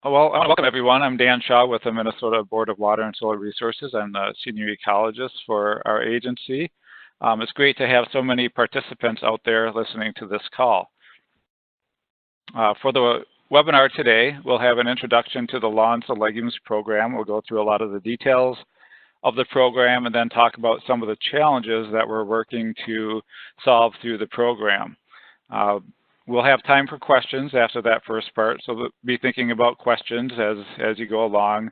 Well, welcome everyone. I'm Dan Shaw with the Minnesota Board of Water and Soil Resources. I'm the senior ecologist for our agency. It's great to have so many participants out there listening to this call. For the webinar today, we'll have an introduction to the Lawns to Legumes program. We'll go through a lot of the details of the program and then talk about some of the challenges that we're working to solve through the program. We'll have time for questions after that first part, so be thinking about questions as you go along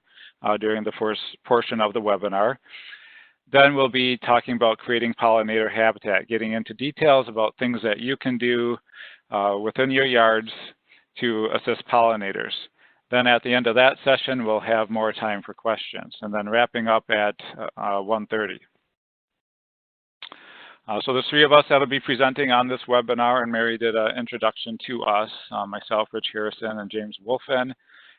during the first portion of the webinar. Then we'll be talking about creating pollinator habitat, getting into details about things that you can do within your yards to assist pollinators. Then at the end of that session, we'll have more time for questions, and then wrapping up at 1:30. So there's three of us that'll be presenting on this webinar, and Mary did an introduction to us, myself, Rich Harrison, and James Wolfen,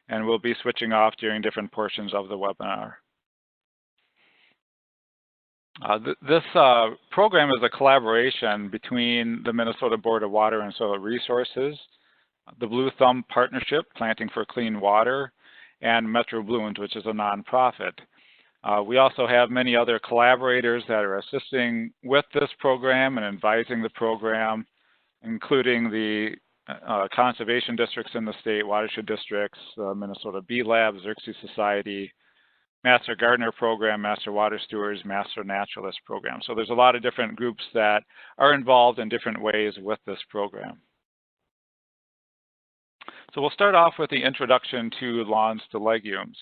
and we'll be switching off during different portions of the webinar. This program is a collaboration between the Minnesota Board of Water and Soil Resources, the Blue Thumb Partnership, Planting for Clean Water, and Metro Blooms, which is a nonprofit. We also have many other collaborators that are assisting with this program and advising the program, including the conservation districts in the state, watershed districts, Minnesota Bee Lab, Xerxes Society, Master Gardener Program, Master Water Stewards, Master Naturalist Program. So there's a lot of different groups that are involved in different ways with this program. So we'll start off with the introduction to Lawns to Legumes.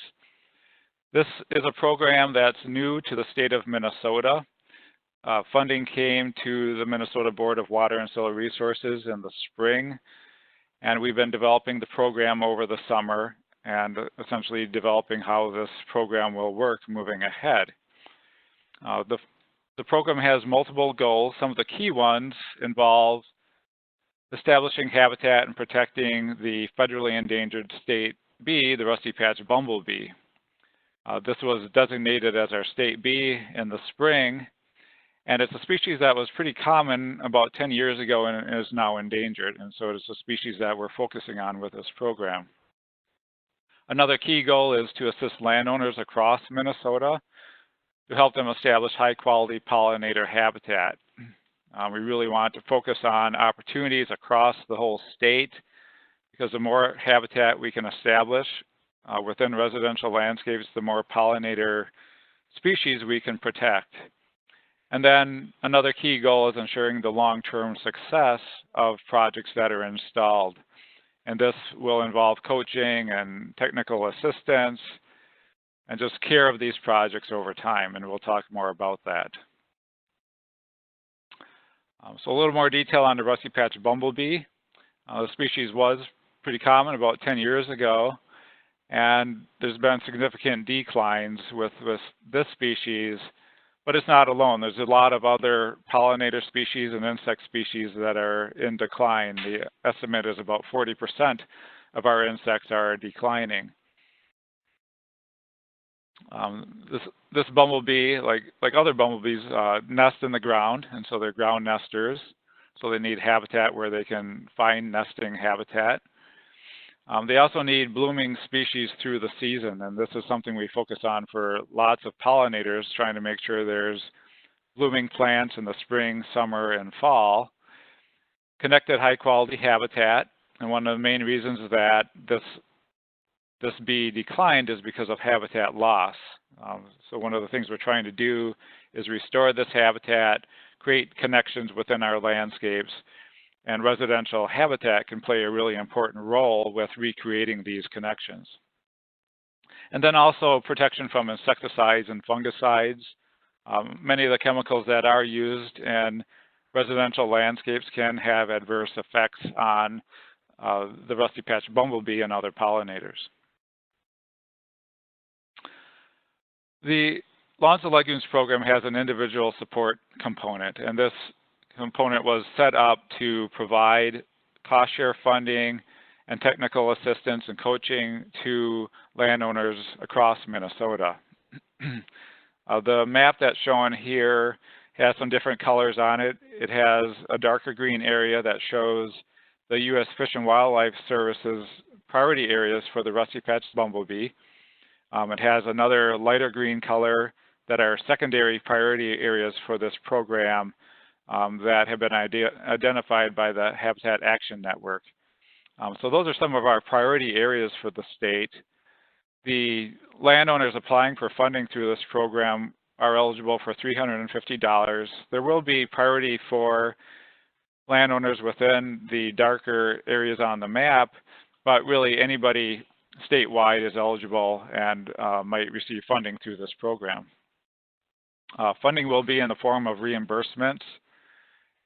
This is a program that's new to the state of Minnesota. Funding came to the Minnesota Board of Water and Soil Resources in the spring, and we've been developing the program over the summer and essentially developing how this program will work moving ahead. The program has multiple goals. Some of the key ones involve establishing habitat and protecting the federally endangered state bee, the rusty patch bumblebee. This was designated as our state bee in the spring, and it's a species that was pretty common about 10 years ago and is now endangered, and so it's a species that we're focusing on with this program. Another key goal is to assist landowners across Minnesota to help them establish high-quality pollinator habitat. We really want to focus on opportunities across the whole state, because the more habitat we can establish within residential landscapes, the more pollinator species we can protect. And then another key goal is ensuring the long-term success of projects that are installed. And this will involve coaching and technical assistance and just care of these projects over time, and we'll talk more about that. So a little more detail on the rusty patch bumblebee. The species was pretty common about 10 years ago, and there's been significant declines with this species, but it's not alone. There's a lot of other pollinator species and insect species that are in decline. The estimate is about 40% of our insects are declining. This bumblebee, like other bumblebees, nest in the ground, and so they're ground nesters. So they need habitat where they can find nesting habitat. They also need blooming species through the season, and this is something we focus on for lots of pollinators, trying to make sure there's blooming plants in the spring, summer, and fall. Connected high-quality habitat, and one of the main reasons that this bee declined is because of habitat loss. So one of the things we're trying to do is restore this habitat, create connections within our landscapes, and residential habitat can play a really important role with recreating these connections. And then also protection from insecticides and fungicides. Many of the chemicals that are used in residential landscapes can have adverse effects on the rusty patch bumblebee and other pollinators. The Lawns to Legumes program has an individual support component, and this component was set up to provide cost share funding and technical assistance and coaching to landowners across Minnesota. The map that's shown here has some different colors on it. It has a darker green area that shows the U.S. Fish and Wildlife Service's priority areas for the rusty patched bumblebee. It has another lighter green color that are secondary priority areas for this program that have been identified by the Habitat Action Network. So those are some of our priority areas for the state. The landowners applying for funding through this program are eligible for $350. There will be priority for landowners within the darker areas on the map, but really anybody statewide is eligible and might receive funding through this program. Funding will be in the form of reimbursements,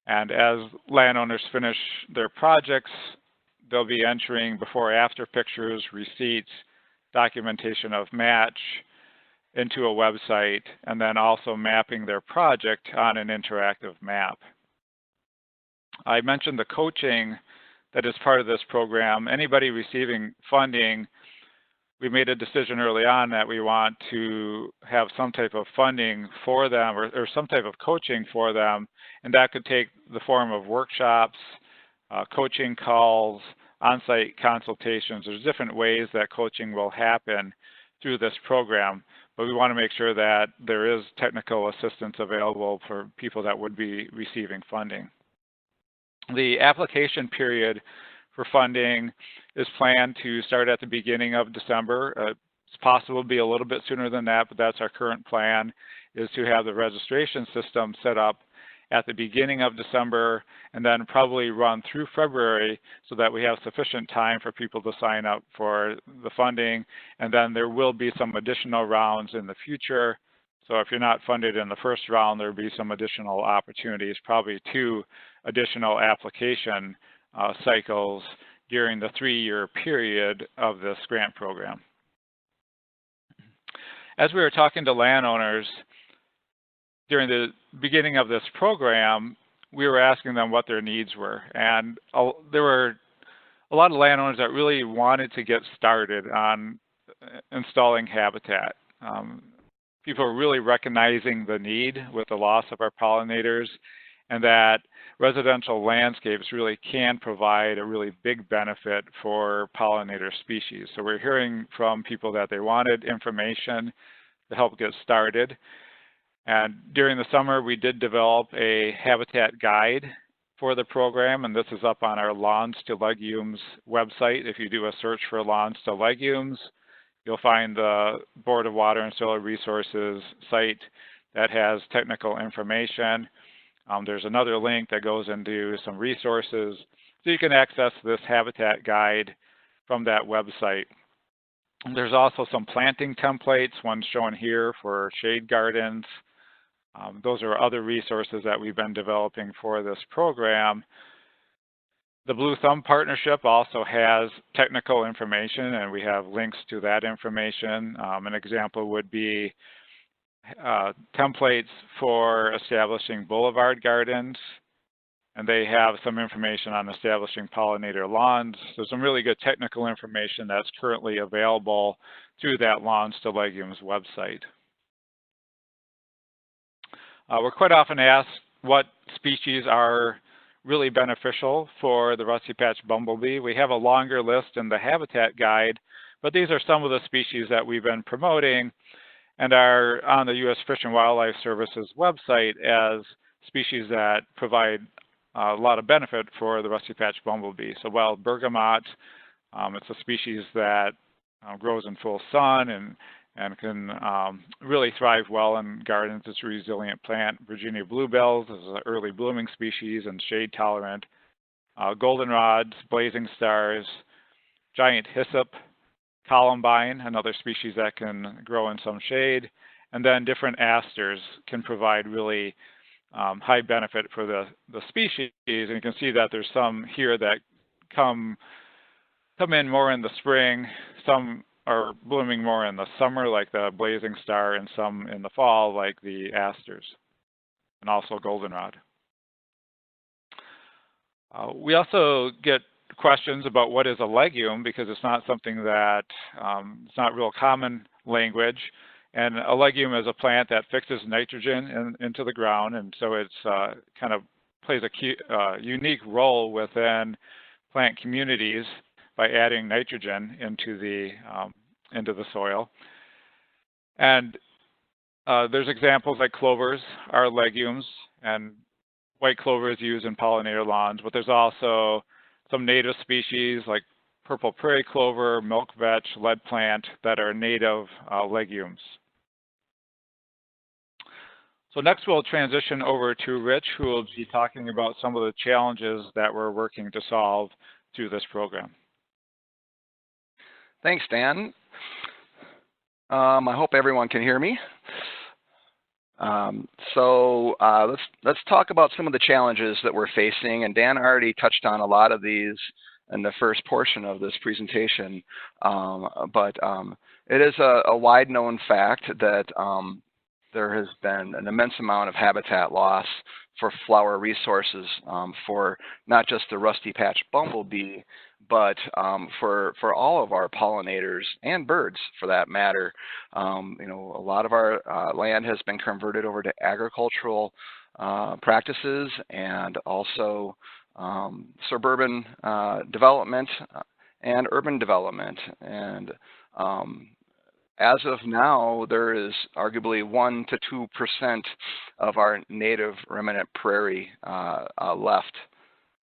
and as landowners finish their projects, they'll be entering before-after pictures, receipts, documentation of match into a website, and then also mapping their project on an interactive map. I mentioned the coaching that is part of this program. Anybody receiving funding, we made a decision early on that we want to have some type of funding for them or some type of coaching for them, and that could take the form of workshops, coaching calls, on-site consultations. There's different ways that coaching will happen through this program, but we want to make sure that there is technical assistance available for people that would be receiving funding. The application period for funding is planned to start at the beginning of December. It's possible to be a little bit sooner than that, but that's our current plan, is to have the registration system set up at the beginning of December and then probably run through February so that we have sufficient time for people to sign up for the funding. And then there will be some additional rounds in the future. So if you're not funded in the first round, there will be some additional opportunities, probably 2 additional application cycles during the 3-year period of this grant program. As we were talking to landowners during the beginning of this program, we were asking them what their needs were. And there were a lot of landowners that really wanted to get started on installing habitat. People are really recognizing the need with the loss of our pollinators, and that residential landscapes really can provide a really big benefit for pollinator species. So we're hearing from people that they wanted information to help get started. And during the summer, we did develop a habitat guide for the program, and this is up on our Lawns to Legumes website. If you do a search for Lawns to Legumes, you'll find the Board of Water and Soil Resources site that has technical information. There's another link that goes into some resources, so you can access this habitat guide from that website. There's also some planting templates, one shown here for shade gardens. Those are other resources that we've been developing for this program. The Blue Thumb Partnership also has technical information, and we have links to that information. An example would be templates for establishing boulevard gardens, and they have some information on establishing pollinator lawns. There's some really good technical information that's currently available through that Lawns to Legumes website. We're quite often asked what species are really beneficial for the rusty patched bumblebee. We have a longer list in the habitat guide, but these are some of the species that we've been promoting and are on the U.S. Fish and Wildlife Service's website as species that provide a lot of benefit for the rusty patched bumblebee. So wild bergamot, it's a species that grows in full sun and can really thrive well in gardens. It's a resilient plant. Virginia bluebells is an early blooming species and shade tolerant. Goldenrods, blazing stars, giant hyssop, columbine, another species that can grow in some shade, and then different asters can provide really high benefit for the species. And you can see that there's some here that come in more in the spring, some are blooming more in the summer, like the blazing star, and some in the fall, like the asters, and also goldenrod. We also get questions about what is a legume, because it's not something that, it's not real common language. And a legume is a plant that fixes nitrogen into the ground, and so it's kind of plays a unique role within plant communities by adding nitrogen into the soil. And there's examples like clovers are legumes, and white clover is used in pollinator lawns, but there's also some native species like purple prairie clover, milk vetch, lead plant that are native legumes. So next we'll transition over to Rich, who will be talking about some of the challenges that we're working to solve through this program. Thanks, Dan. I hope everyone can hear me. Let's talk about some of the challenges that we're facing, and Dan already touched on a lot of these in the first portion of this presentation, it is a wide known fact that there has been an immense amount of habitat loss for flower resources for not just the rusty patch bumblebee, but for all of our pollinators and birds for that matter. You know, a lot of our land has been converted over to agricultural practices and also suburban development and urban development. And as of now, there is arguably 1 to 2% of our native remnant prairie left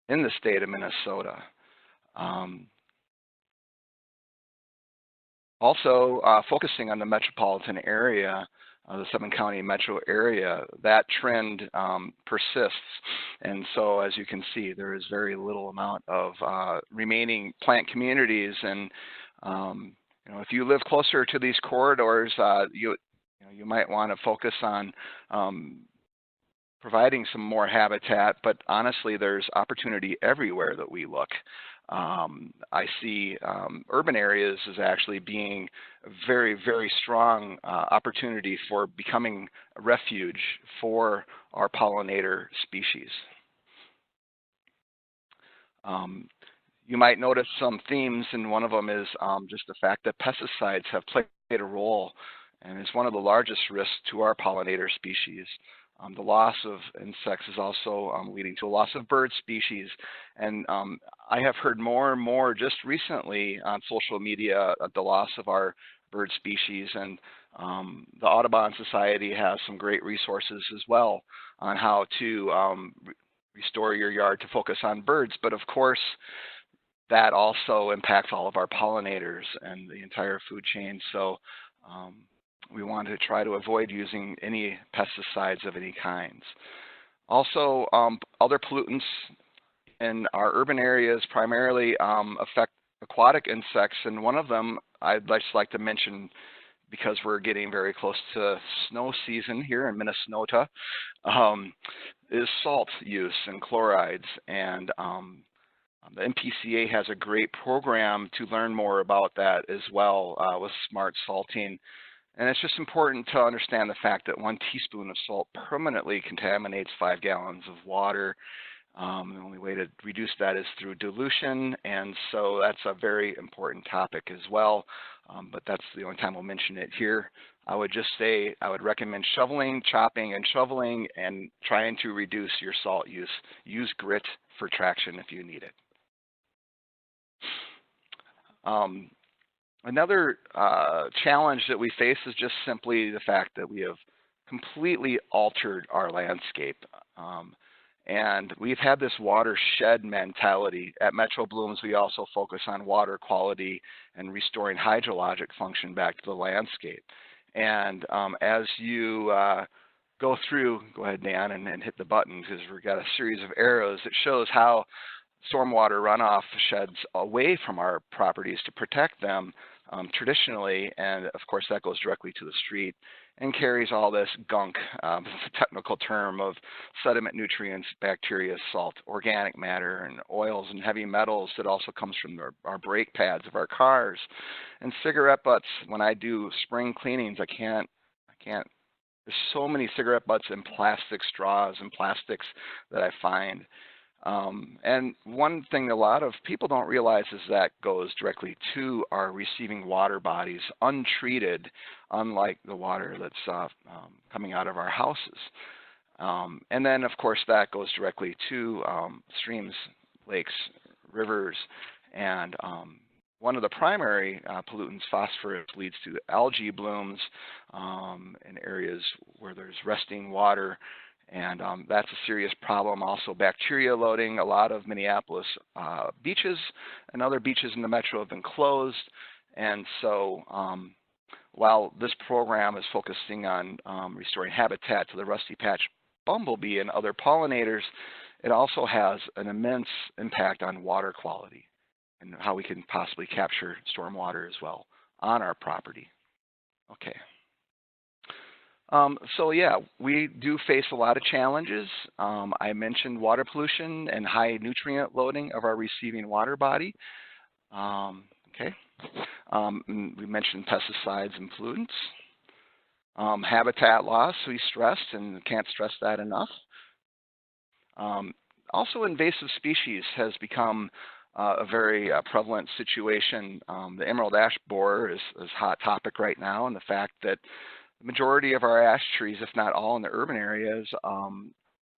in the state of Minnesota. Focusing on the metropolitan area, the 7-county metro area, that trend persists. And so as you can see, there is very little amount of remaining plant communities. And you know, if you live closer to these corridors, you might want to focus on providing some more habitat, but honestly, there's opportunity everywhere that we look. I see urban areas as actually being a very, very strong opportunity for becoming a refuge for our pollinator species. You might notice some themes, and one of them is just the fact that pesticides have played a role, and it's one of the largest risks to our pollinator species. The loss of insects is also leading to a loss of bird species. And I have heard more and more just recently on social media the loss of our bird species. And the Audubon Society has some great resources as well on how to restore your yard to focus on birds. But of course, that also impacts all of our pollinators and the entire food chain. So we want to try to avoid using any pesticides of any kinds. Also, other pollutants in our urban areas primarily affect aquatic insects, and one of them I'd just like to mention, because we're getting very close to snow season here in Minnesota, is salt use and chlorides. And the MPCA has a great program to learn more about that as well with smart salting. And it's just important to understand the fact that 1 teaspoon of salt permanently contaminates 5 gallons of water. The only way to reduce that is through dilution, and so that's a very important topic as well, but that's the only time we'll mention it here. I would just say I would recommend shoveling, chopping, and shoveling, and trying to reduce your salt use. Use grit for traction if you need it. Another challenge that we face is just simply the fact that we have completely altered our landscape. And we've had this watershed mentality. At Metro Blooms, we also focus on water quality and restoring hydrologic function back to the landscape. And as you go through, go ahead, Dan, and hit the button, because we've got a series of arrows that shows how stormwater runoff sheds away from our properties to protect them traditionally, and of course that goes directly to the street and carries all this gunk, it's a technical term, of sediment, nutrients, bacteria, salt, organic matter, and oils and heavy metals that also comes from our brake pads of our cars. And cigarette butts, when I do spring cleanings, I can't, there's so many cigarette butts and plastic straws and plastics that I find. And one thing a lot of people don't realize is that goes directly to our receiving water bodies, untreated, unlike the water that's coming out of our houses. And then, of course, that goes directly to streams, lakes, rivers, And one of the primary pollutants, phosphorus, leads to algae blooms in areas where there's resting water, and that's a serious problem. Also, bacteria loading. A lot of Minneapolis beaches and other beaches in the metro have been closed, and so while this program is focusing on restoring habitat to the rusty patch bumblebee and other pollinators, it also has an immense impact on water quality and how we can possibly capture stormwater as well on our property. Okay. So yeah, we do face a lot of challenges. I mentioned water pollution and high nutrient loading of our receiving water body. Okay. We mentioned pesticides and pollutants. Habitat loss, we stressed and can't stress that enough. Also, invasive species has become a very prevalent situation. The emerald ash borer is a hot topic right now, and the fact that the majority of our ash trees, if not all in the urban areas,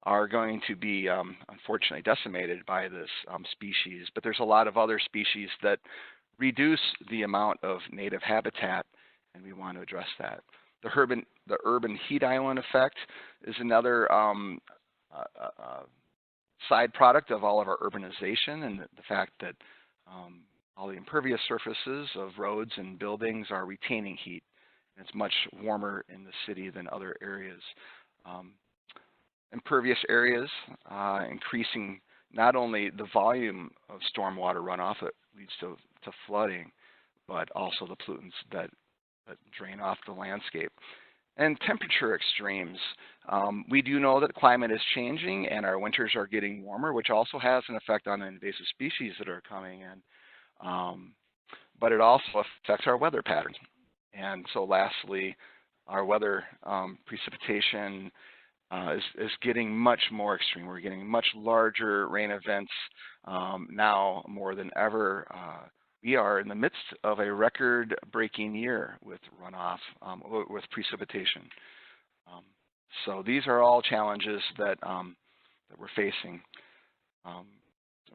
are going to be unfortunately decimated by this species. But there's a lot of other species that reduce the amount of native habitat, and we want to address that. The urban heat island effect is another side product of all of our urbanization, and the fact that all the impervious surfaces of roads and buildings are retaining heat. It's much warmer in the city than other areas. Impervious areas increasing not only the volume of stormwater runoff that leads to flooding, but also the pollutants that drain off the landscape. And temperature extremes. We do know that climate is changing and our winters are getting warmer, which also has an effect on the invasive species that are coming in. But it also affects our weather patterns. And so lastly, our weather precipitation is getting much more extreme. We're getting much larger rain events now more than ever. We are in the midst of a record-breaking year with runoff, with precipitation. So these are all challenges that we're facing.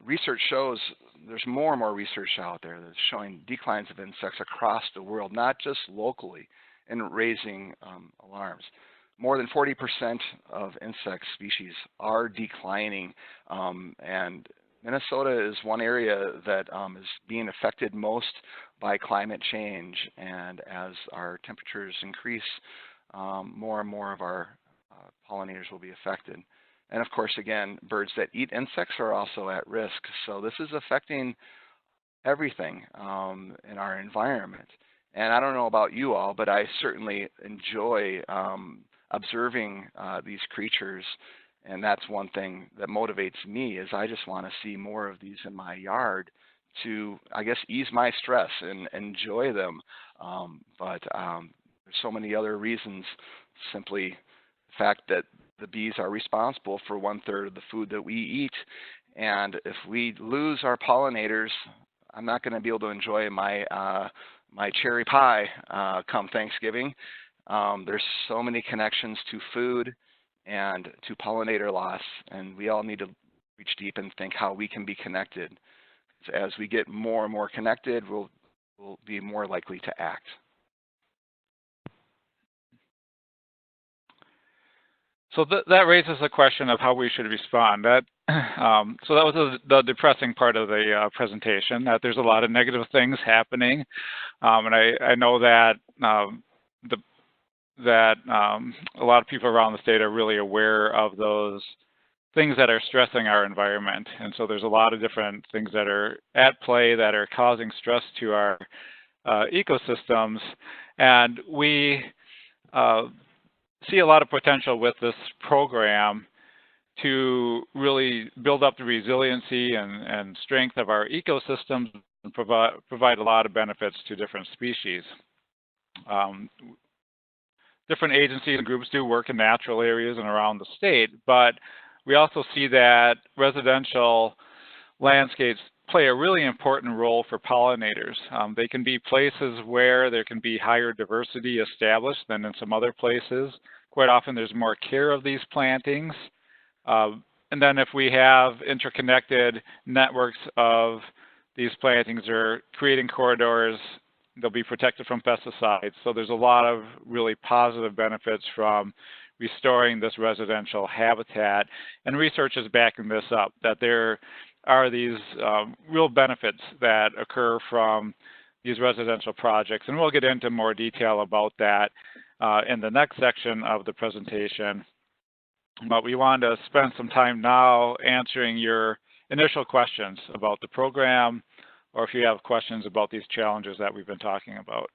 Research shows there's more and more research out there that's showing declines of insects across the world, not just locally, and raising alarms. More than 40% of insect species are declining, and Minnesota is one area that is being affected most by climate change, and as our temperatures increase, more and more of our pollinators will be affected. And of course, again, birds that eat insects are also at risk. So this is affecting everything in our environment. And I don't know about you all, but I certainly enjoy observing these creatures. And that's one thing that motivates me, is I just want to see more of these in my yard to, I guess, ease my stress and enjoy them. But there's so many other reasons. Simply the fact that the bees are responsible for 1/3 of the food that we eat. And if we lose our pollinators, I'm not going to be able to enjoy my my cherry pie come Thanksgiving. There's so many connections to food and to pollinator loss, and we all need to reach deep and think how we can be connected. As we get more and more connected, we'll be more likely to act. So that raises the question of how we should respond. So that was the depressing part of the presentation, that there's a lot of negative things happening. And I know that a lot of people around the state are really aware of those things that are stressing our environment. And so there's a lot of different things that are at play that are causing stress to our ecosystems. And we see a lot of potential with this program to really build up the resiliency and strength of our ecosystems and provide a lot of benefits to different species. Different agencies and groups do work in natural areas and around the state, but we also see that residential landscapes play a really important role for pollinators. They can be places where there can be higher diversity established than in some other places. Quite often there's more care of these plantings. And then if we have interconnected networks of these plantings are creating corridors. They'll be protected from pesticides. So there's a lot of really positive benefits from restoring this residential habitat. And research is backing this up, that there are these real benefits that occur from these residential projects. And we'll get into more detail about that in the next section of the presentation. But we wanted to spend some time now answering your initial questions about the program, or if you have questions about these challenges that we've been talking about.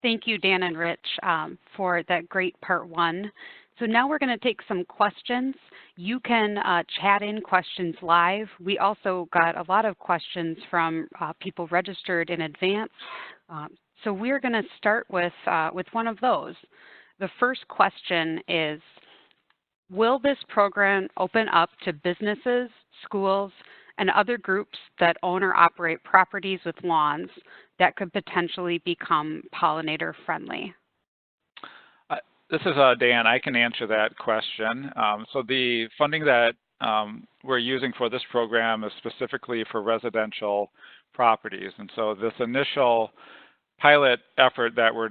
Thank you, Dan and Rich, for that great part one. So now we're going to take some questions. You can chat in questions live. We also got a lot of questions from people registered in advance. So we're going to start with one of those. The first question is, will this program open up to businesses, schools, and other groups that own or operate properties with lawns that could potentially become pollinator friendly? This is Dan. I can answer that question. So the funding that we're using for this program is specifically for residential properties. And so this initial pilot effort that we're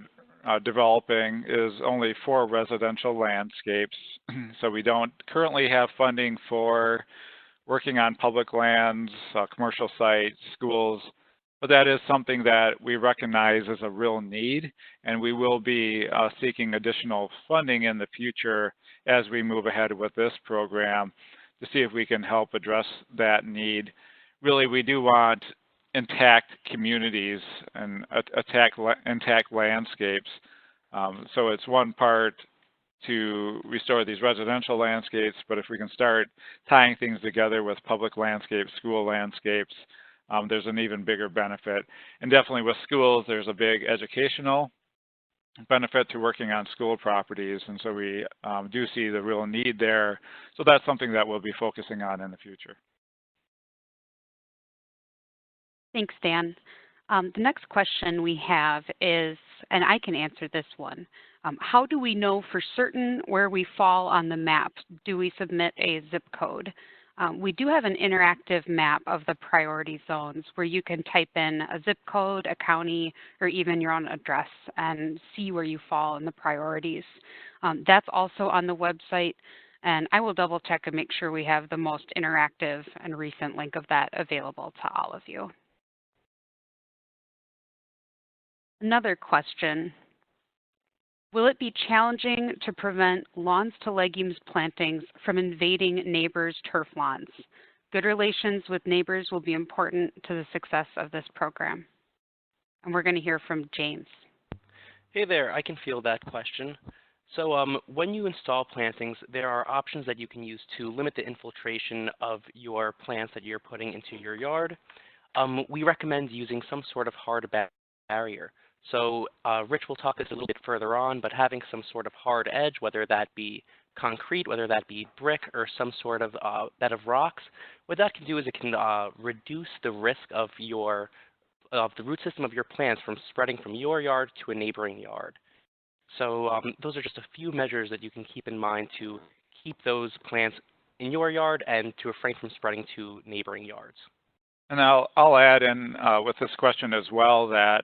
developing is only for residential landscapes. So we don't currently have funding for working on public lands, commercial sites, schools, but that is something that we recognize as a real need, and we will be seeking additional funding in the future as we move ahead with this program to see if we can help address that need. Really, we do want intact communities and intact landscapes. So it's one part to restore these residential landscapes, but if we can start tying things together with public landscapes, school landscapes, there's an even bigger benefit. And definitely with schools, there's a big educational benefit to working on school properties, and so we do see the real need there. So that's something that we'll be focusing on in the future. Thanks, Dan. The next question we have is, and I can answer this one, how do we know for certain where we fall on the map? Do we submit a zip code? We do have an interactive map of the priority zones where you can type in a zip code, a county, or even your own address and see where you fall in the priorities. That's also on the website, and I will double check and make sure we have the most interactive and recent link of that available to all of you. Another question, will it be challenging to prevent lawns to legumes plantings from invading neighbors' turf lawns? Good relations with neighbors will be important to the success of this program. And we're going to hear from James. Hey there, I can field that question. So when you install plantings, there are options that you can use to limit the infiltration of your plants that you're putting into your yard. We recommend using some sort of hard barrier. So Rich will talk this a little bit further on, but having some sort of hard edge, whether that be concrete, whether that be brick, or some sort of bed of rocks, what that can do is it can reduce the risk of the root system of your plants from spreading from your yard to a neighboring yard. So those are just a few measures that you can keep in mind to keep those plants in your yard and to refrain from spreading to neighboring yards. And I'll add in with this question as well that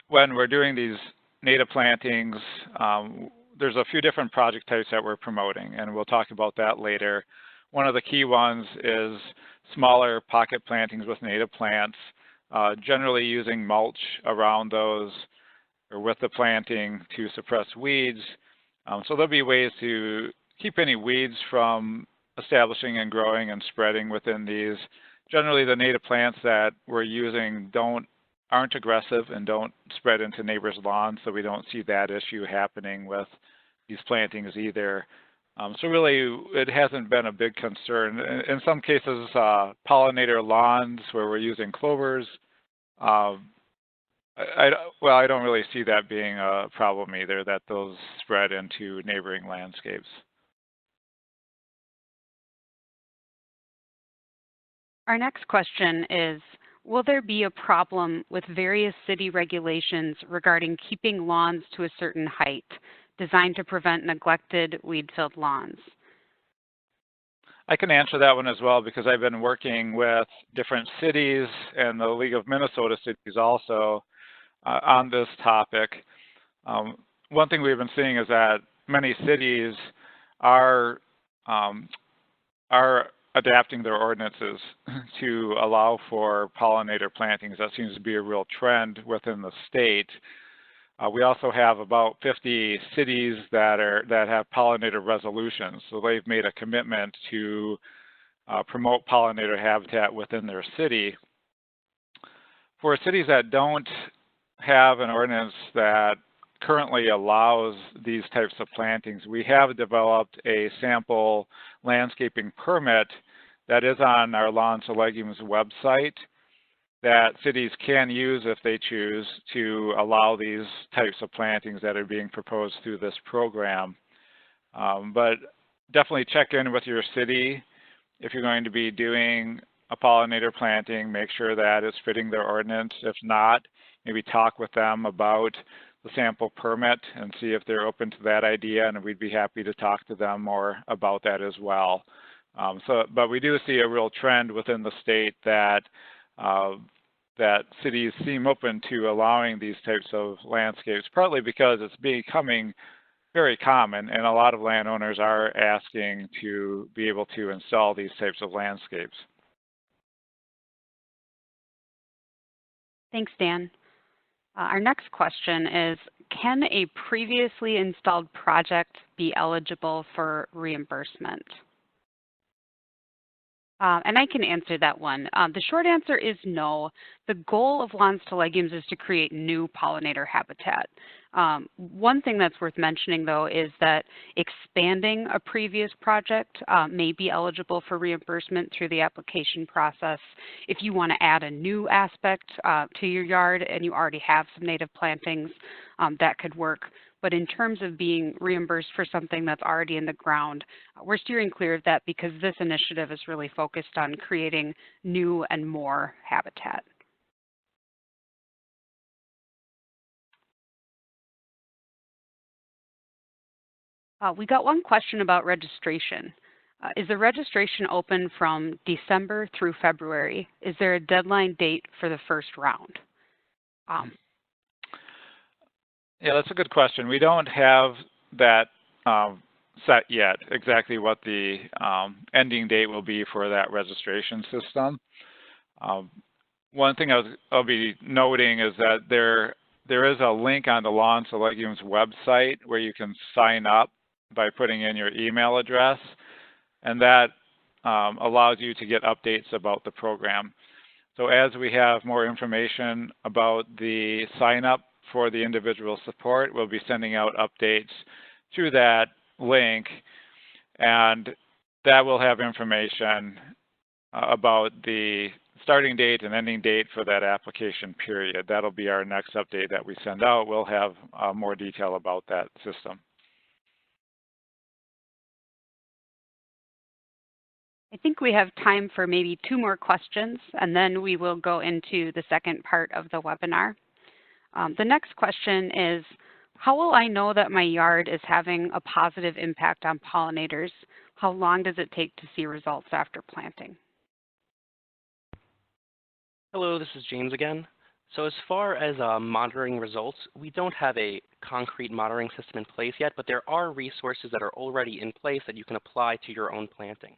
when we're doing these native plantings, there's a few different project types that we're promoting, and we'll talk about that later. One of the key ones is smaller pocket plantings with native plants, generally using mulch around those or with the planting to suppress weeds. So there'll be ways to keep any weeds from establishing and growing and spreading within these. Generally, the native plants that we're using aren't aggressive and don't spread into neighbors' lawns, so we don't see that issue happening with these plantings either. So really, it hasn't been a big concern. In some cases, pollinator lawns where we're using clovers, I don't really see that being a problem either, that those spread into neighboring landscapes. Our next question is, will there be a problem with various city regulations regarding keeping lawns to a certain height, designed to prevent neglected weed-filled lawns? I can answer that one as well because I've been working with different cities and the League of Minnesota Cities also on this topic. One thing we've been seeing is that many cities are adapting their ordinances to allow for pollinator plantings. That seems to be a real trend within the state. We also have about 50 cities that have pollinator resolutions. So they've made a commitment to promote pollinator habitat within their city. For cities that don't have an ordinance that currently allows these types of plantings, we have developed a sample landscaping permit that is on our Lawns to Legumes website that cities can use if they choose to allow these types of plantings that are being proposed through this program. But definitely check in with your city if you're going to be doing a pollinator planting. Make sure that it's fitting their ordinance. If not, maybe talk with them about the sample permit and see if they're open to that idea, and we'd be happy to talk to them more about that as well. But we do see a real trend within the state that that cities seem open to allowing these types of landscapes, partly because it's becoming very common and a lot of landowners are asking to be able to install these types of landscapes. Thanks, Dan. Our next question is, can a previously installed project be eligible for reimbursement? And I can answer that one. The short answer is no. The goal of Lawns to Legumes is to create new pollinator habitat. One thing that's worth mentioning, though, is that expanding a previous project may be eligible for reimbursement through the application process. If you want to add a new aspect to your yard and you already have some native plantings, that could work. But in terms of being reimbursed for something that's already in the ground, we're steering clear of that because this initiative is really focused on creating new and more habitat. We got one question about registration. Is the registration open from December through February? Is there a deadline date for the first round? Yeah, that's a good question. We don't have that set yet, exactly what the ending date will be for that registration system. One thing I'll be noting is that there is a link on the Lawns to Legumes website where you can sign up by putting in your email address, and that allows you to get updates about the program. So as we have more information about the sign up for the individual support, we'll be sending out updates through that link, and that will have information about the starting date and ending date for that application period. That'll be our next update that we send out. We'll have more detail about that system. I think we have time for maybe 2 more questions, and then we will go into the second part of the webinar. The next question is, how will I know that my yard is having a positive impact on pollinators? How long does it take to see results after planting? Hello, this is James again. So as far as monitoring results, we don't have a concrete monitoring system in place yet, but there are resources that are already in place that you can apply to your own planting.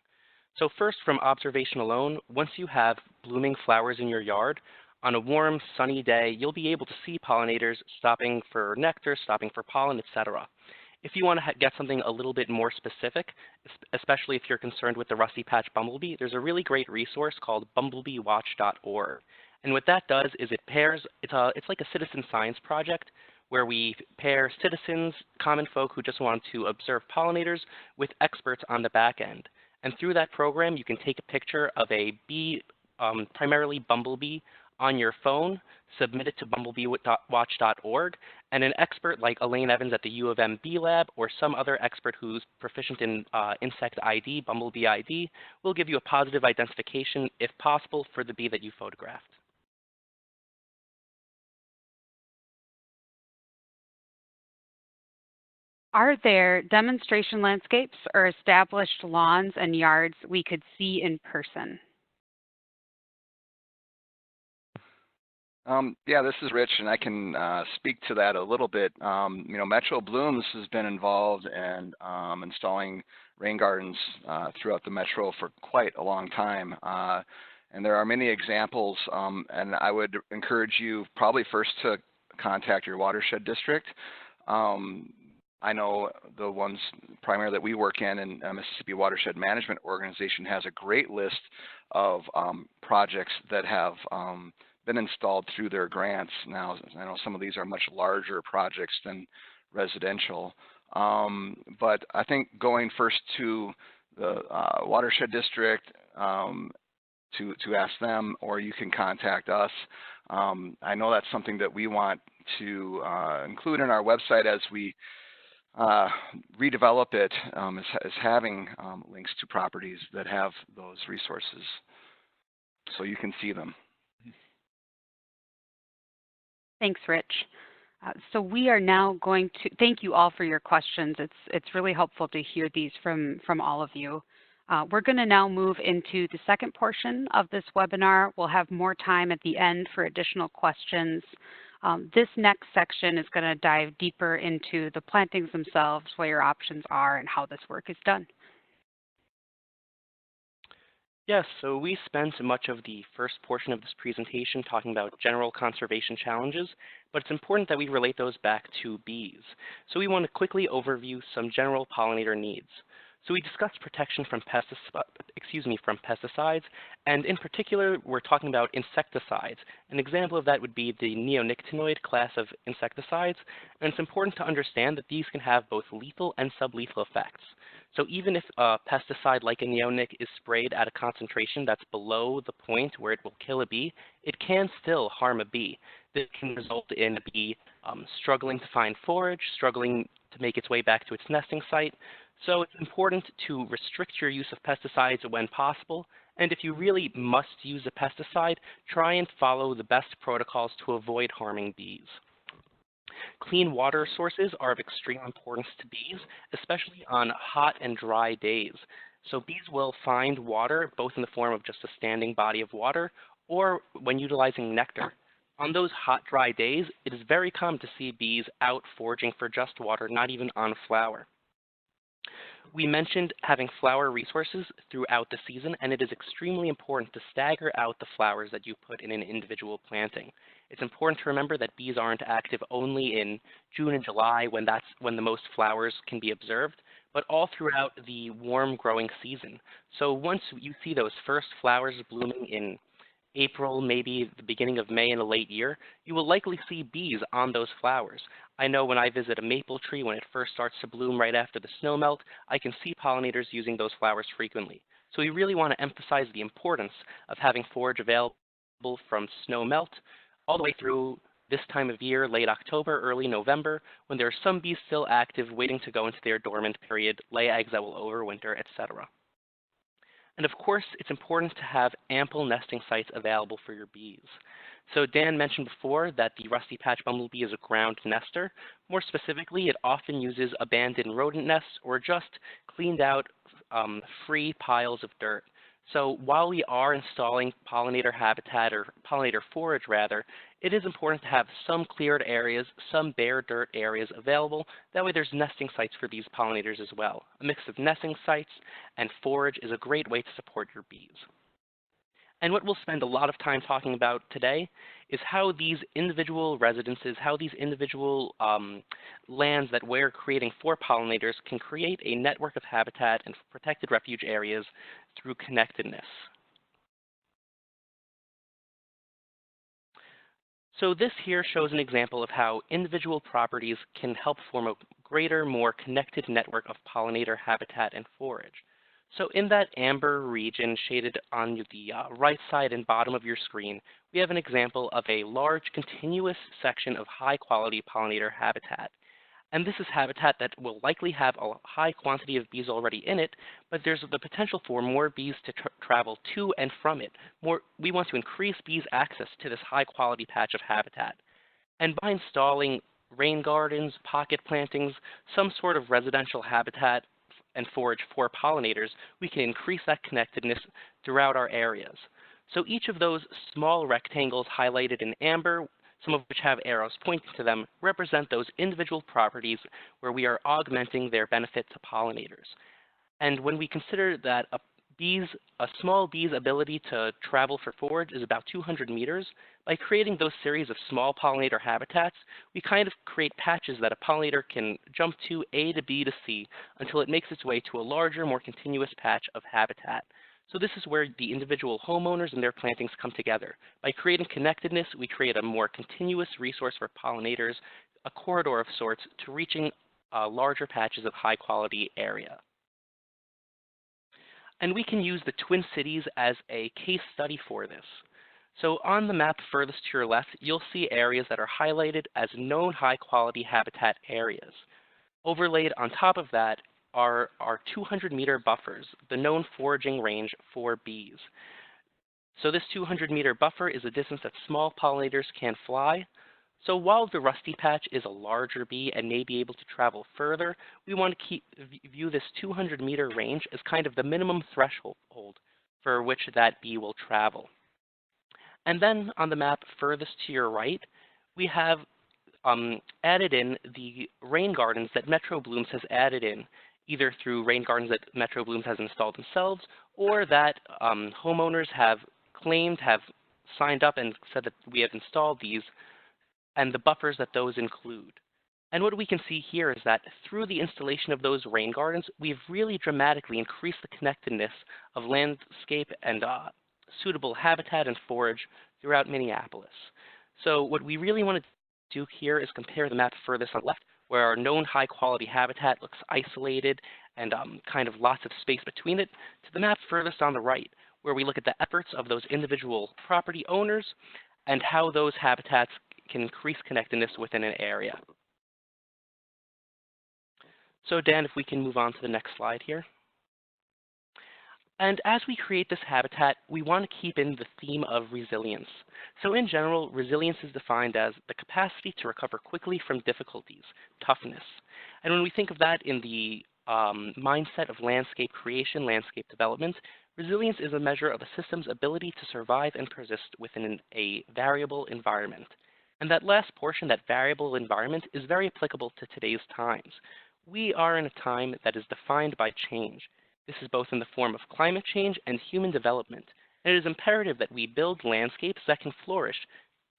So first, from observation alone, once you have blooming flowers in your yard, on a warm, sunny day, you'll be able to see pollinators stopping for nectar, stopping for pollen, etc. If you want to get something a little bit more specific, especially if you're concerned with the rusty patch bumblebee, there's a really great resource called bumblebeewatch.org. And what that does is it's like a citizen science project where we pair citizens, common folk who just want to observe pollinators, with experts on the back end. And through that program, you can take a picture of a bee, primarily bumblebee, on your phone, submit it to bumblebeewatch.org, and an expert like Elaine Evans at the U of M Bee Lab or some other expert who's proficient in insect ID, bumblebee ID, will give you a positive identification, if possible, for the bee that you photographed. Are there demonstration landscapes or established lawns and yards we could see in person? Yeah, this is Rich, and I can speak to that a little bit. You know, Metro Blooms has been involved in installing rain gardens throughout the Metro for quite a long time. And there are many examples, and I would encourage you probably first to contact your watershed district. I know the ones primarily that we work in, and Mississippi Watershed Management Organization has a great list of projects that have been installed through their grants. Now, I know some of these are much larger projects than residential, but I think going first to the watershed district to ask them, or you can contact us. I know that's something that we want to include in our website as we redevelop it, as having links to properties that have those resources so you can see them. Thanks, Rich. So we are now going to thank you all for your questions. It's really helpful to hear these from all of you. We're going to now move into the second portion of this webinar. We'll have more time at the end for additional questions. This next section is going to dive deeper into the plantings themselves, what your options are, and how this work is done. Yes, so we spent much of the first portion of this presentation talking about general conservation challenges, but it's important that we relate those back to bees. So we want to quickly overview some general pollinator needs. So we discussed protection from pesticides, and in particular, we're talking about insecticides. An example of that would be the neonicotinoid class of insecticides, and it's important to understand that these can have both lethal and sublethal effects. So even if a pesticide like a neonic is sprayed at a concentration that's below the point where it will kill a bee, it can still harm a bee. This can result in a bee struggling to find forage, struggling to make its way back to its nesting site. So it's important to restrict your use of pesticides when possible, and if you really must use a pesticide, try and follow the best protocols to avoid harming bees. Clean water sources are of extreme importance to bees, especially on hot and dry days. So bees will find water both in the form of just a standing body of water or when utilizing nectar. On those hot, dry days, it is very common to see bees out foraging for just water, not even on flower. We mentioned having flower resources throughout the season, and it is extremely important to stagger out the flowers that you put in an individual planting. It's important to remember that bees aren't active only in June and July when the most flowers can be observed, but all throughout the warm growing season. So once you see those first flowers blooming in April, maybe the beginning of May in a late year, you will likely see bees on those flowers. I know when I visit a maple tree, when it first starts to bloom right after the snow melt, I can see pollinators using those flowers frequently. So we really want to emphasize the importance of having forage available from snow melt all the way through this time of year, late October, early November, when there are some bees still active waiting to go into their dormant period, lay eggs that will overwinter, etc. And of course, it's important to have ample nesting sites available for your bees. So Dan mentioned before that the rusty patch bumblebee is a ground nester. More specifically, it often uses abandoned rodent nests or just cleaned out free piles of dirt. So while we are installing pollinator habitat, or pollinator forage rather, it is important to have some cleared areas, some bare dirt areas available. That way there's nesting sites for these pollinators as well. A mix of nesting sites and forage is a great way to support your bees. And what we'll spend a lot of time talking about today is how these individual residences, how these individual lands that we're creating for pollinators can create a network of habitat and protected refuge areas through connectedness. So this here shows an example of how individual properties can help form a greater, more connected network of pollinator habitat and forage. So in that amber region shaded on the right side and bottom of your screen, we have an example of a large continuous section of high quality pollinator habitat. And this is habitat that will likely have a high quantity of bees already in it, but there's the potential for more bees to travel to and from it. We want to increase bees' access to this high quality patch of habitat. And by installing rain gardens, pocket plantings, some sort of residential habitat and forage for pollinators, we can increase that connectedness throughout our areas. So each of those small rectangles highlighted in amber, some of which have arrows pointing to them, represent those individual properties where we are augmenting their benefit to pollinators. And when we consider that a small bee's ability to travel for forage is about 200 meters, by creating those series of small pollinator habitats, we kind of create patches that a pollinator can jump to A to B to C until it makes its way to a larger, more continuous patch of habitat. So this is where the individual homeowners and their plantings come together. By creating connectedness, we create a more continuous resource for pollinators, a corridor of sorts, to reaching larger patches of high quality area. And we can use the Twin Cities as a case study for this. So on the map furthest to your left, you'll see areas that are highlighted as known high quality habitat areas. Overlaid on top of that are our 200-meter buffers, the known foraging range for bees. So this 200-meter buffer is a distance that small pollinators can fly. So while the rusty patch is a larger bee and may be able to travel further, we want to view this 200-meter range as kind of the minimum threshold for which that bee will travel. And then on the map furthest to your right, we have added in the rain gardens that Metro Blooms has added in, either through rain gardens that Metro Blooms has installed themselves, or that homeowners have claimed, have signed up and said that we have installed these, and the buffers that those include. And what we can see here is that through the installation of those rain gardens, we've really dramatically increased the connectedness of landscape and suitable habitat and forage throughout Minneapolis. So what we really want to do here is compare the map furthest on the left, where our known high quality habitat looks isolated and kind of lots of space between it, to the map furthest on the right, where we look at the efforts of those individual property owners and how those habitats can increase connectedness within an area. So Dan, if we can move on to the next slide here. And as we create this habitat, we want to keep in the theme of resilience. So in general, resilience is defined as the capacity to recover quickly from difficulties, toughness. And when we think of that in the mindset of landscape creation, landscape development, resilience is a measure of a system's ability to survive and persist within a variable environment. And that last portion, that variable environment, is very applicable to today's times. We are in a time that is defined by change. This is both in the form of climate change and human development, and it is imperative that we build landscapes that can flourish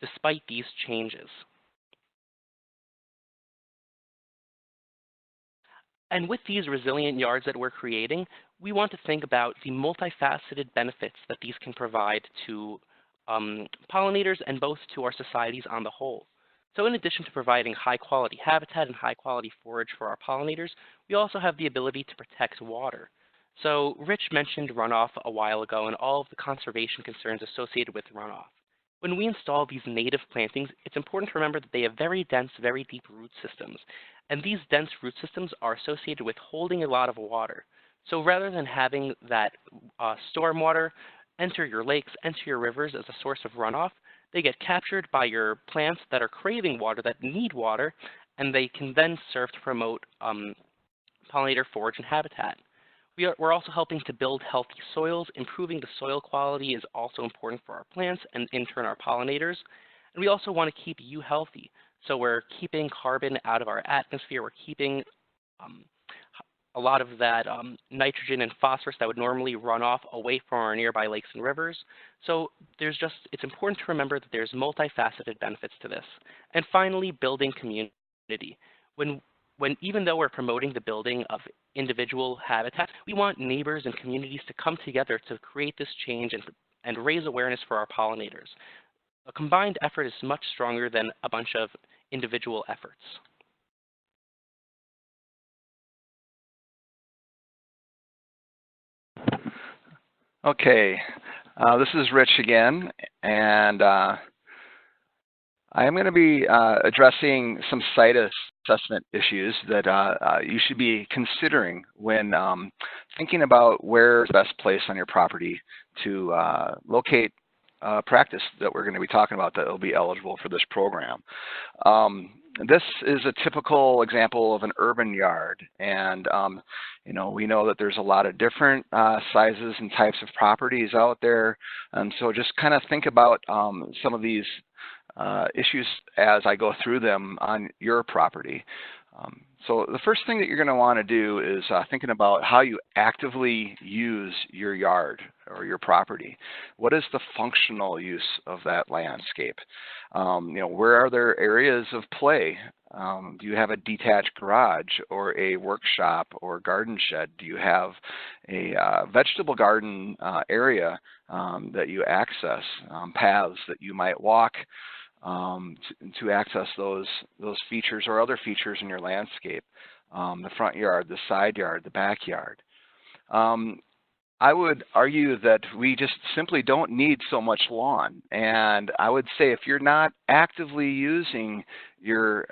despite these changes. And with these resilient yards that we're creating, we want to think about the multifaceted benefits that these can provide to pollinators and both to our societies on the whole. So in addition to providing high quality habitat and high quality forage for our pollinators, we also have the ability to protect water. So Rich mentioned runoff a while ago and all of the conservation concerns associated with runoff. When we install these native plantings, it's important to remember that they have very dense, very deep root systems. And these dense root systems are associated with holding a lot of water. So rather than having that stormwater enter your lakes, enter your rivers as a source of runoff, they get captured by your plants that are craving water, that need water, and they can then serve to promote pollinator forage and habitat. We're also helping to build healthy soils. Improving the soil quality is also important for our plants and in turn our pollinators. And we also want to keep you healthy. So we're keeping carbon out of our atmosphere. We're keeping a lot of that nitrogen and phosphorus that would normally run off away from our nearby lakes and rivers. So it's important to remember that there's multifaceted benefits to this. And finally, building community. Even though we're promoting the building of individual habitats, we want neighbors and communities to come together to create this change and raise awareness for our pollinators. A combined effort is much stronger than a bunch of individual efforts. Okay, this is Rich again, and I am going to be addressing some site assessment issues that you should be considering when thinking about where is the best place on your property to locate practice that we're going to be talking about that will be eligible for this program. This is a typical example of an urban yard, and you know, we know that there's a lot of different sizes and types of properties out there, and so just kind of think about some of these issues as I go through them on your property. So the first thing that you're going to want to do is thinking about how you actively use your yard or your property. What is the functional use of that landscape? You know, where are there areas of play? Do you have a detached garage or a workshop or garden shed? Do you have a vegetable garden area that you access, paths that you might walk to access those features or other features in your landscape, the front yard, the side yard, the backyard. I would argue that we just simply don't need so much lawn, and I would say if you're not actively using your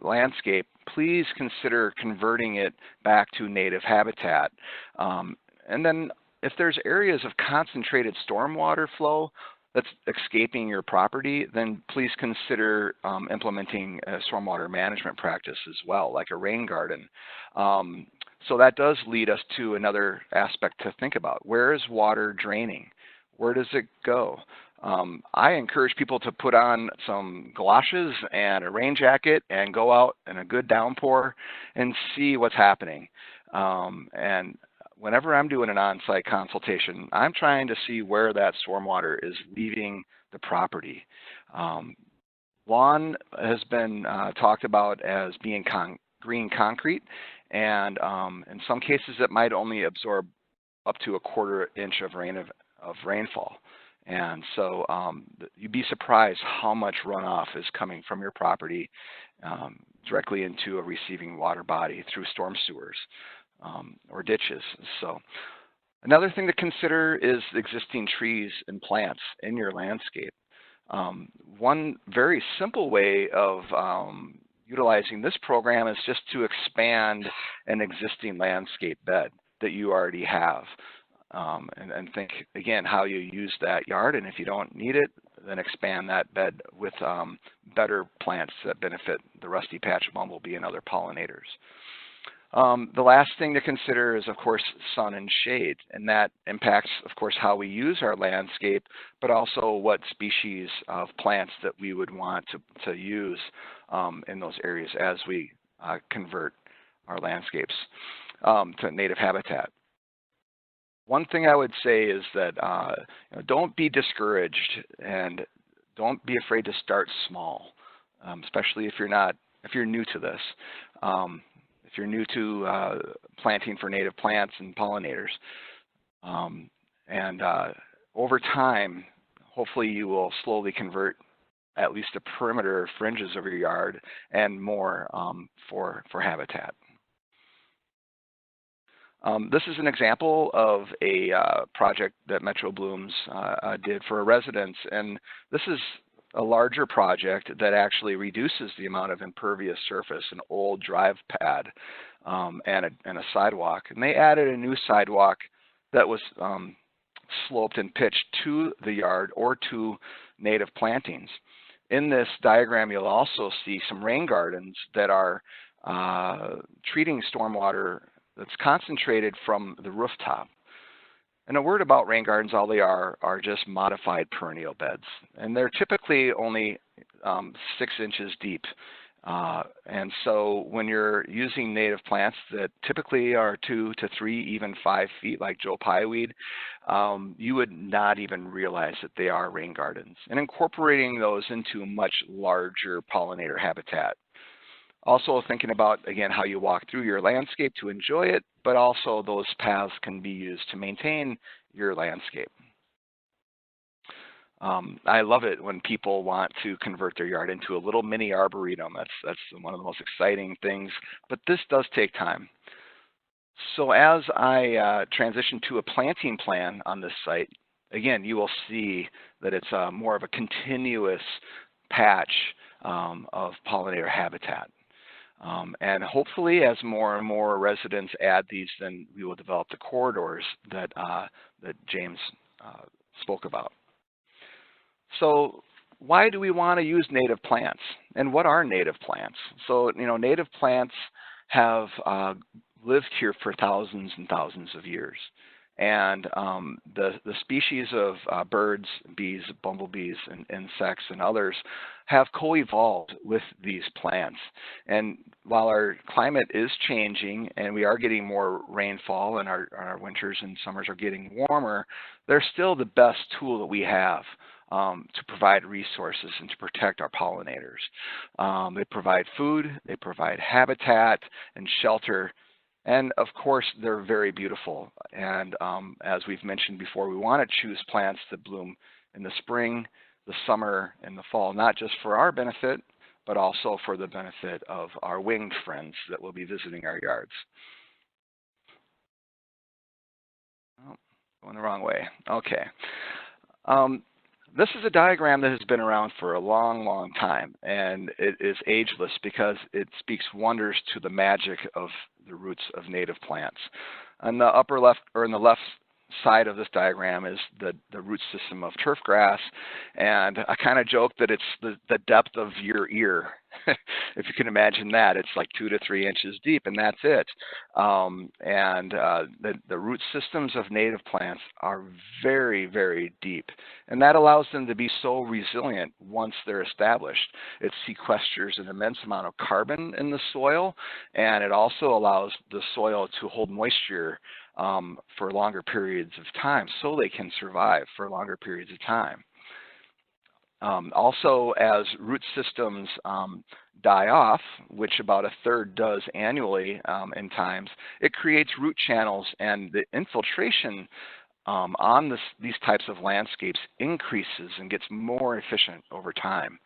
landscape, please consider converting it back to native habitat. And then if there's areas of concentrated stormwater flow that's escaping your property, then please consider implementing a stormwater management practice as well, like a rain garden. So that does lead us to another aspect to think about. Where is water draining? Where does it go? I encourage people to put on some galoshes and a rain jacket and go out in a good downpour and see what's happening. And whenever I'm doing an on-site consultation, I'm trying to see where that stormwater is leaving the property. Lawn has been talked about as being green concrete, and in some cases it might only absorb up to 1/4 inch of rainfall. And so you'd be surprised how much runoff is coming from your property directly into a receiving water body through storm sewers or ditches. So another thing to consider is existing trees and plants in your landscape. One very simple way of utilizing this program is just to expand an existing landscape bed that you already have. And think, again, how you use that yard, and if you don't need it, then expand that bed with better plants that benefit the rusty patch bumblebee and other pollinators. The last thing to consider is, of course, sun and shade, and that impacts, of course, how we use our landscape, but also what species of plants that we would want to use in those areas as we convert our landscapes to native habitat. One thing I would say is that you know, don't be discouraged and don't be afraid to start small, especially if you're new to this. If you're new to planting for native plants and pollinators. Over time, hopefully you will slowly convert at least the perimeter fringes of your yard and more for habitat. This is an example of a project that Metro Blooms did for a residence, and this is a larger project that actually reduces the amount of impervious surface, an old drive pad and a sidewalk. And they added a new sidewalk that was sloped and pitched to the yard or to native plantings. In this diagram, you'll also see some rain gardens that are treating stormwater that's concentrated from the rooftop. And a word about rain gardens, all they are just modified perennial beds. And they're typically only 6 inches deep. And so when you're using native plants that typically are 2 to 3, even 5 feet, like Joe Pieweed, you would not even realize that they are rain gardens. And incorporating those into much larger pollinator habitat. Also thinking about, again, how you walk through your landscape to enjoy it, but also those paths can be used to maintain your landscape. I love it when people want to convert their yard into a little mini arboretum. That's one of the most exciting things, but this does take time. So as I transition to a planting plan on this site, again, you will see that it's more of a continuous patch of pollinator habitat. And hopefully as more and more residents add these, then we will develop the corridors that James spoke about. So why do we want to use native plants? And what are native plants? So, native plants have lived here for thousands and thousands of years. And the species of birds, bees, bumblebees, and insects, and others have co-evolved with these plants. And while our climate is changing and we are getting more rainfall and our winters and summers are getting warmer, they're still the best tool that we have to provide resources and to protect our pollinators. They provide food, they provide habitat and shelter, and of course, they're very beautiful. And as we've mentioned before, we want to choose plants that bloom in the spring, the summer, and the fall, not just for our benefit, but also for the benefit of our winged friends that will be visiting our yards. Oh, going the wrong way. Okay. This is a diagram that has been around for a long, long time, and it is ageless because it speaks wonders to the magic of the roots of native plants. On the upper left, or in the left side of this diagram, is the root system of turf grass, and I kind of joke that it's the depth of your ear. If you can imagine that, it's like 2 to 3 inches deep, and that's it. The root systems of native plants are very, very deep, and that allows them to be so resilient once they're established. It sequesters an immense amount of carbon in the soil, and it also allows the soil to hold moisture for longer periods of time, so they can survive for longer periods of time. Also, as root systems die off, which about 1/3 does annually in times, it creates root channels, and the infiltration on these types of landscapes increases and gets more efficient over time.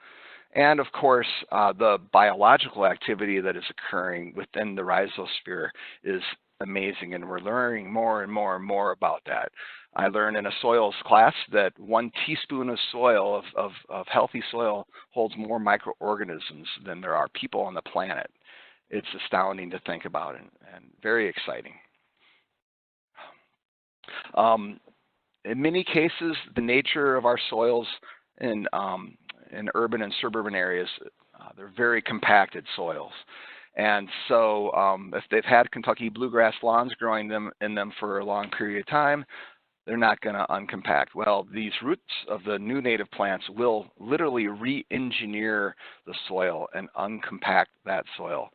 And of course, the biological activity that is occurring within the rhizosphere is amazing, and we're learning more and more and more about that. I learned in a soils class that 1 teaspoon of soil, of healthy soil, holds more microorganisms than there are people on the planet. It's astounding to think about, and very exciting. In many cases, the nature of our soils in urban and suburban areas, they're very compacted soils. And so if they've had Kentucky bluegrass lawns growing in them for a long period of time, they're not going to uncompact. Well, these roots of the new native plants will literally re-engineer the soil and uncompact that soil.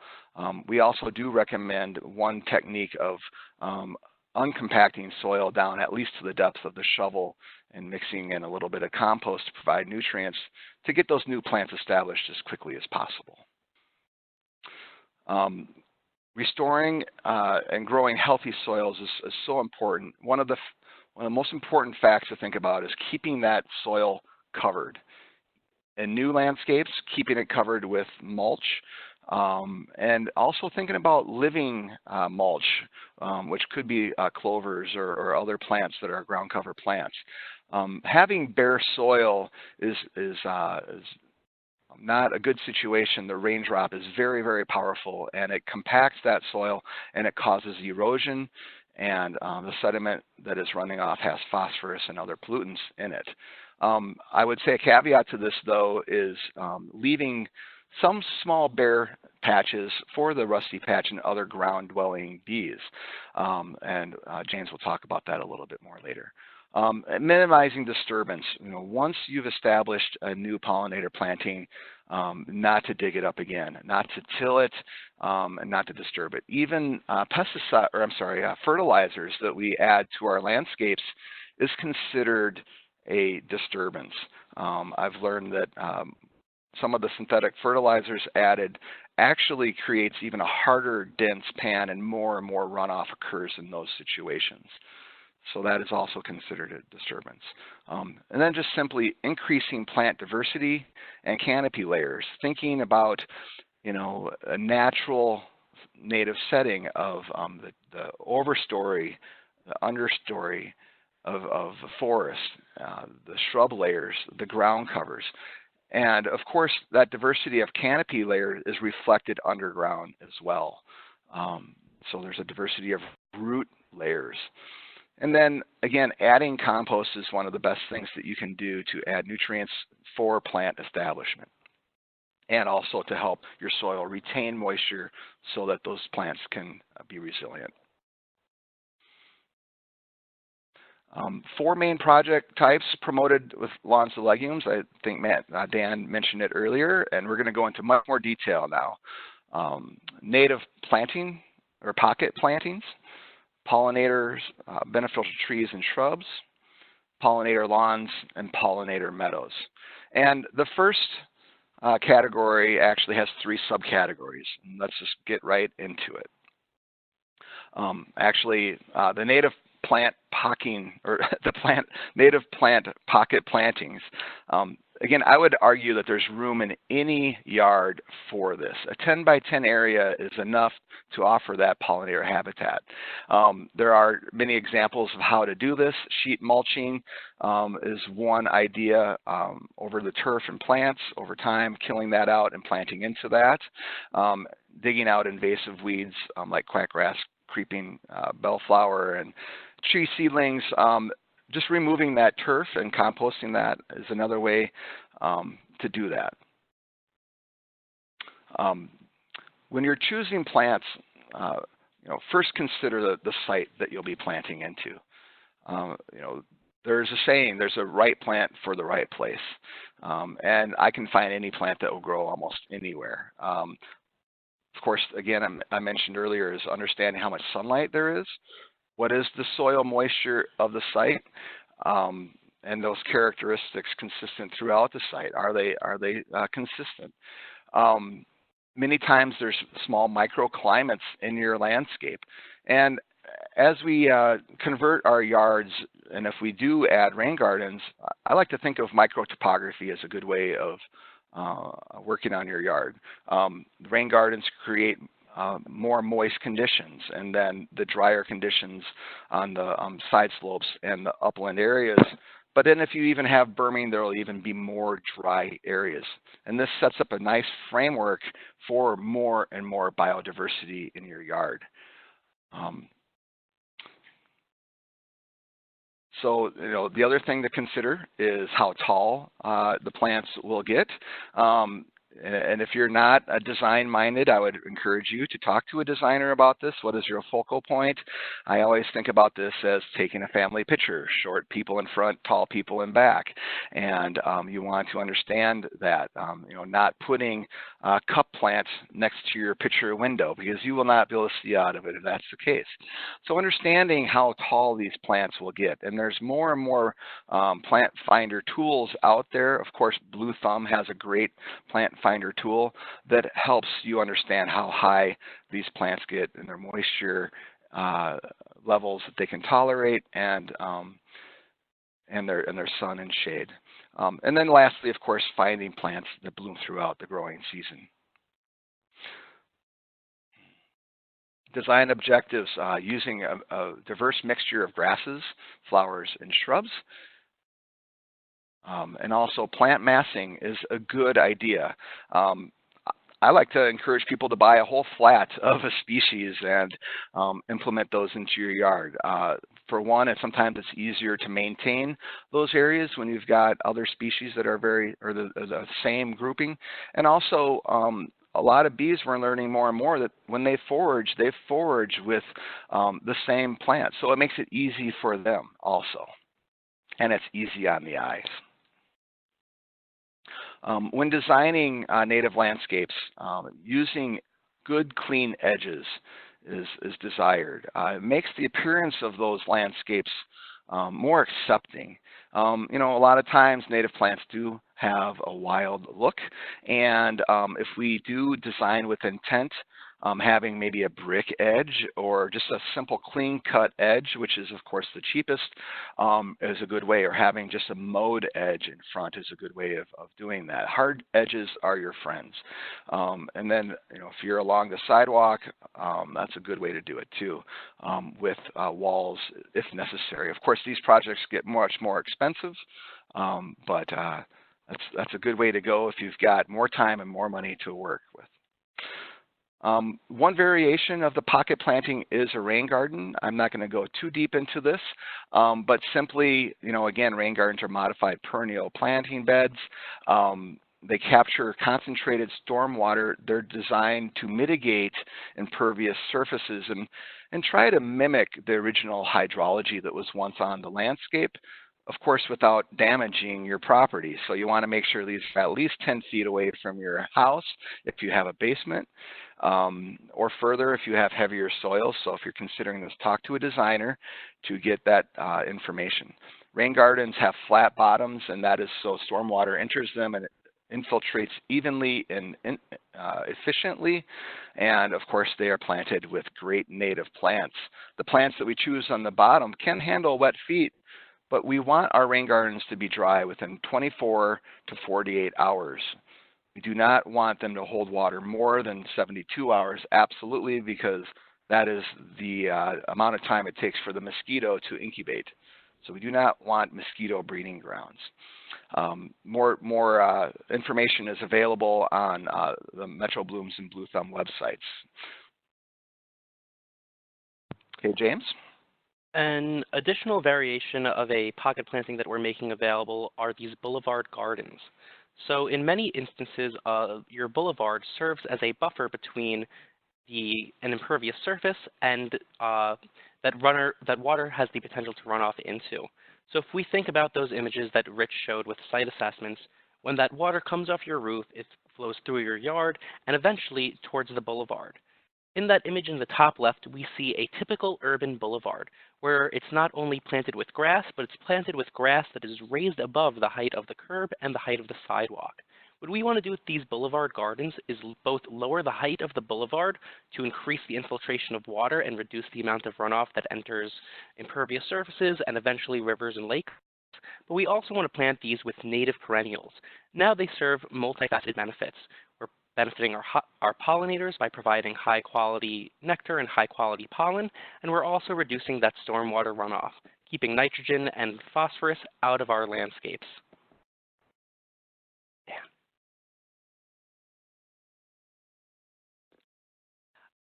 We also do recommend one technique of uncompacting soil down at least to the depth of the shovel and mixing in a little bit of compost to provide nutrients to get those new plants established as quickly as possible. Restoring and growing healthy soils is so important. One of the most important facts to think about is keeping that soil covered. In new landscapes, keeping it covered with mulch, and also thinking about living mulch, which could be clovers or other plants that are ground cover plants. Having bare soil is not a good situation. The raindrop is very, very powerful, and it compacts that soil, and it causes erosion, and the sediment that is running off has phosphorus and other pollutants in it. I would say a caveat to this, though, is leaving some small bare patches for the rusty patch and other ground-dwelling bees, and James will talk about that a little bit more later. Minimizing disturbance. Once you've established a new pollinator planting, not to dig it up again, not to till it, and not to disturb it. Even fertilizers that we add to our landscapes is considered a disturbance. I've learned that some of the synthetic fertilizers added actually creates even a harder, dense pan, and more runoff occurs in those situations. So that is also considered a disturbance. And then just simply increasing plant diversity and canopy layers, thinking about, a natural native setting of the overstory, the understory of the forest, the shrub layers, the ground covers. And of course, that diversity of canopy layer is reflected underground as well. So there's a diversity of root layers. And then again, adding compost is one of the best things that you can do to add nutrients for plant establishment, and also to help your soil retain moisture so that those plants can be resilient. 4 main project types promoted with Lawns to Legumes. I think Dan mentioned it earlier, and we're going to go into much more detail now. Native planting or pocket plantings, pollinators, beneficial trees and shrubs, pollinator lawns, and pollinator meadows. And the first category actually has 3 subcategories. Let's just get right into it. The native plant pocking, or native plant pocket plantings. Again, I would argue that there's room in any yard for this. A 10 by 10 area is enough to offer that pollinator habitat. There are many examples of how to do this. Sheet mulching is one idea, over the turf and plants over time, killing that out and planting into that. Digging out invasive weeds like quackgrass, creeping bellflower, and tree seedlings. Just removing that turf and composting that is another way to do that. When you're choosing plants, first consider the site that you'll be planting into. There's a saying, there's a right plant for the right place. And I can find any plant that will grow almost anywhere. Of course, again, I mentioned earlier, is understanding how much sunlight there is. What is the soil moisture of the site, and those characteristics consistent throughout the site? Are they consistent? Many times there's small microclimates in your landscape, and as we convert our yards, and if we do add rain gardens, I like to think of microtopography as a good way of working on your yard. Rain gardens create more moist conditions, and then the drier conditions on the side slopes and the upland areas. But then if you even have berming, there will even be more dry areas. And this sets up a nice framework for more and more biodiversity in your yard. So, the other thing to consider is how tall the plants will get. And if you're not design-minded, I would encourage you to talk to a designer about this. What is your focal point? I always think about this as taking a family picture: short people in front, tall people in back. And you want to understand that, not putting cup plants next to your picture window, because you will not be able to see out of it if that's the case. So understanding how tall these plants will get. And there's more and more plant finder tools out there. Of course, Blue Thumb has a great plant finder tool that helps you understand how high these plants get in their moisture levels that they can tolerate, and their sun and shade. And then lastly, of course, finding plants that bloom throughout the growing season. Design objectives, using a diverse mixture of grasses, flowers, and shrubs. And also plant massing is a good idea. I like to encourage people to buy a whole flat of a species and implement those into your yard. For one, sometimes it's easier to maintain those areas when you've got other species that are the same grouping. And also, a lot of bees, we're learning more and more that when they forage with the same plant. So it makes it easy for them also. And it's easy on the eyes. When designing native landscapes, using good, clean edges is desired. It makes the appearance of those landscapes more accepting. A lot of times native plants do have a wild look, and if we do design with intent, having maybe a brick edge or just a simple clean cut edge, which is of course the cheapest, is a good way, or having just a mowed edge in front is a good way of doing that. Hard edges are your friends. And then if you're along the sidewalk, that's a good way to do it too, with walls if necessary. Of course, these projects get much more expensive, but that's a good way to go if you've got more time and more money to work with. One variation of the pocket planting is a rain garden. I'm not going to go too deep into this, but simply, again, rain gardens are modified perennial planting beds. They capture concentrated storm water. They're designed to mitigate impervious surfaces and try to mimic the original hydrology that was once on the landscape, of course, without damaging your property. So you want to make sure these are at least 10 feet away from your house if you have a basement, or further if you have heavier soil. So if you're considering this, talk to a designer to get that information. Rain gardens have flat bottoms, and that is so stormwater enters them and it infiltrates evenly and efficiently, and of course they are planted with great native plants. The plants that we choose on the bottom can handle wet feet, but we want our rain gardens to be dry within 24 to 48 hours. We do not want them to hold water more than 72 hours, absolutely, because that is the amount of time it takes for the mosquito to incubate. So we do not want mosquito breeding grounds. More information is available on the Metro Blooms and Blue Thumb websites. Okay, James? An additional variation of a pocket planting that we're making available are these boulevard gardens. So in many instances, your boulevard serves as a buffer between an impervious surface and that water has the potential to run off into. So if we think about those images that Rich showed with site assessments, when that water comes off your roof, it flows through your yard and eventually towards the boulevard. In that image in the top left, we see a typical urban boulevard where it's not only planted with grass, but it's planted with grass that is raised above the height of the curb and the height of the sidewalk. What we want to do with these boulevard gardens is both lower the height of the boulevard to increase the infiltration of water and reduce the amount of runoff that enters impervious surfaces and eventually rivers and lakes. But we also want to plant these with native perennials. Now they serve multifaceted benefits. We're benefiting our pollinators by providing high quality nectar and high quality pollen, and we're also reducing that stormwater runoff, keeping nitrogen and phosphorus out of our landscapes.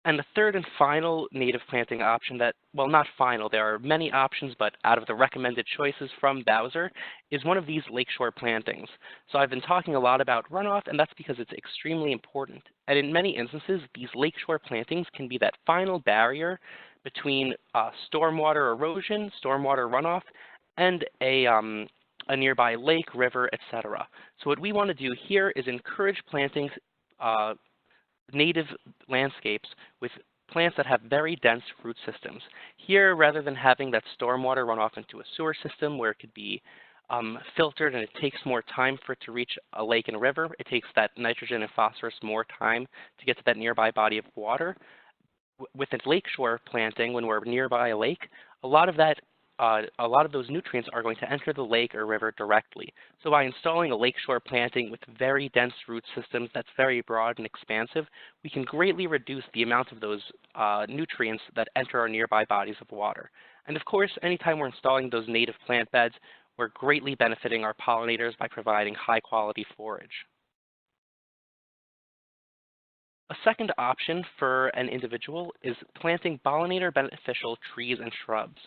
And the third and final native planting option that, well, not final, there are many options, but out of the recommended choices from Bowser, is one of these lakeshore plantings. So I've been talking a lot about runoff, and that's because it's extremely important. And in many instances, these lakeshore plantings can be that final barrier between stormwater erosion, stormwater runoff, and a nearby lake, river, etc. So what we want to do here is encourage planting native landscapes with plants that have very dense root systems. Here, rather than having that stormwater run off into a sewer system where it could be filtered and it takes more time for it to reach a lake and a river, it takes that nitrogen and phosphorus more time to get to that nearby body of water. With a lakeshore planting, when we're nearby a lake, a lot of those nutrients are going to enter the lake or river directly. So by installing a lakeshore planting with very dense root systems that's very broad and expansive, we can greatly reduce the amount of those nutrients that enter our nearby bodies of water. And of course, anytime we're installing those native plant beds, we're greatly benefiting our pollinators by providing high quality forage. A second option for an individual is planting pollinator beneficial trees and shrubs.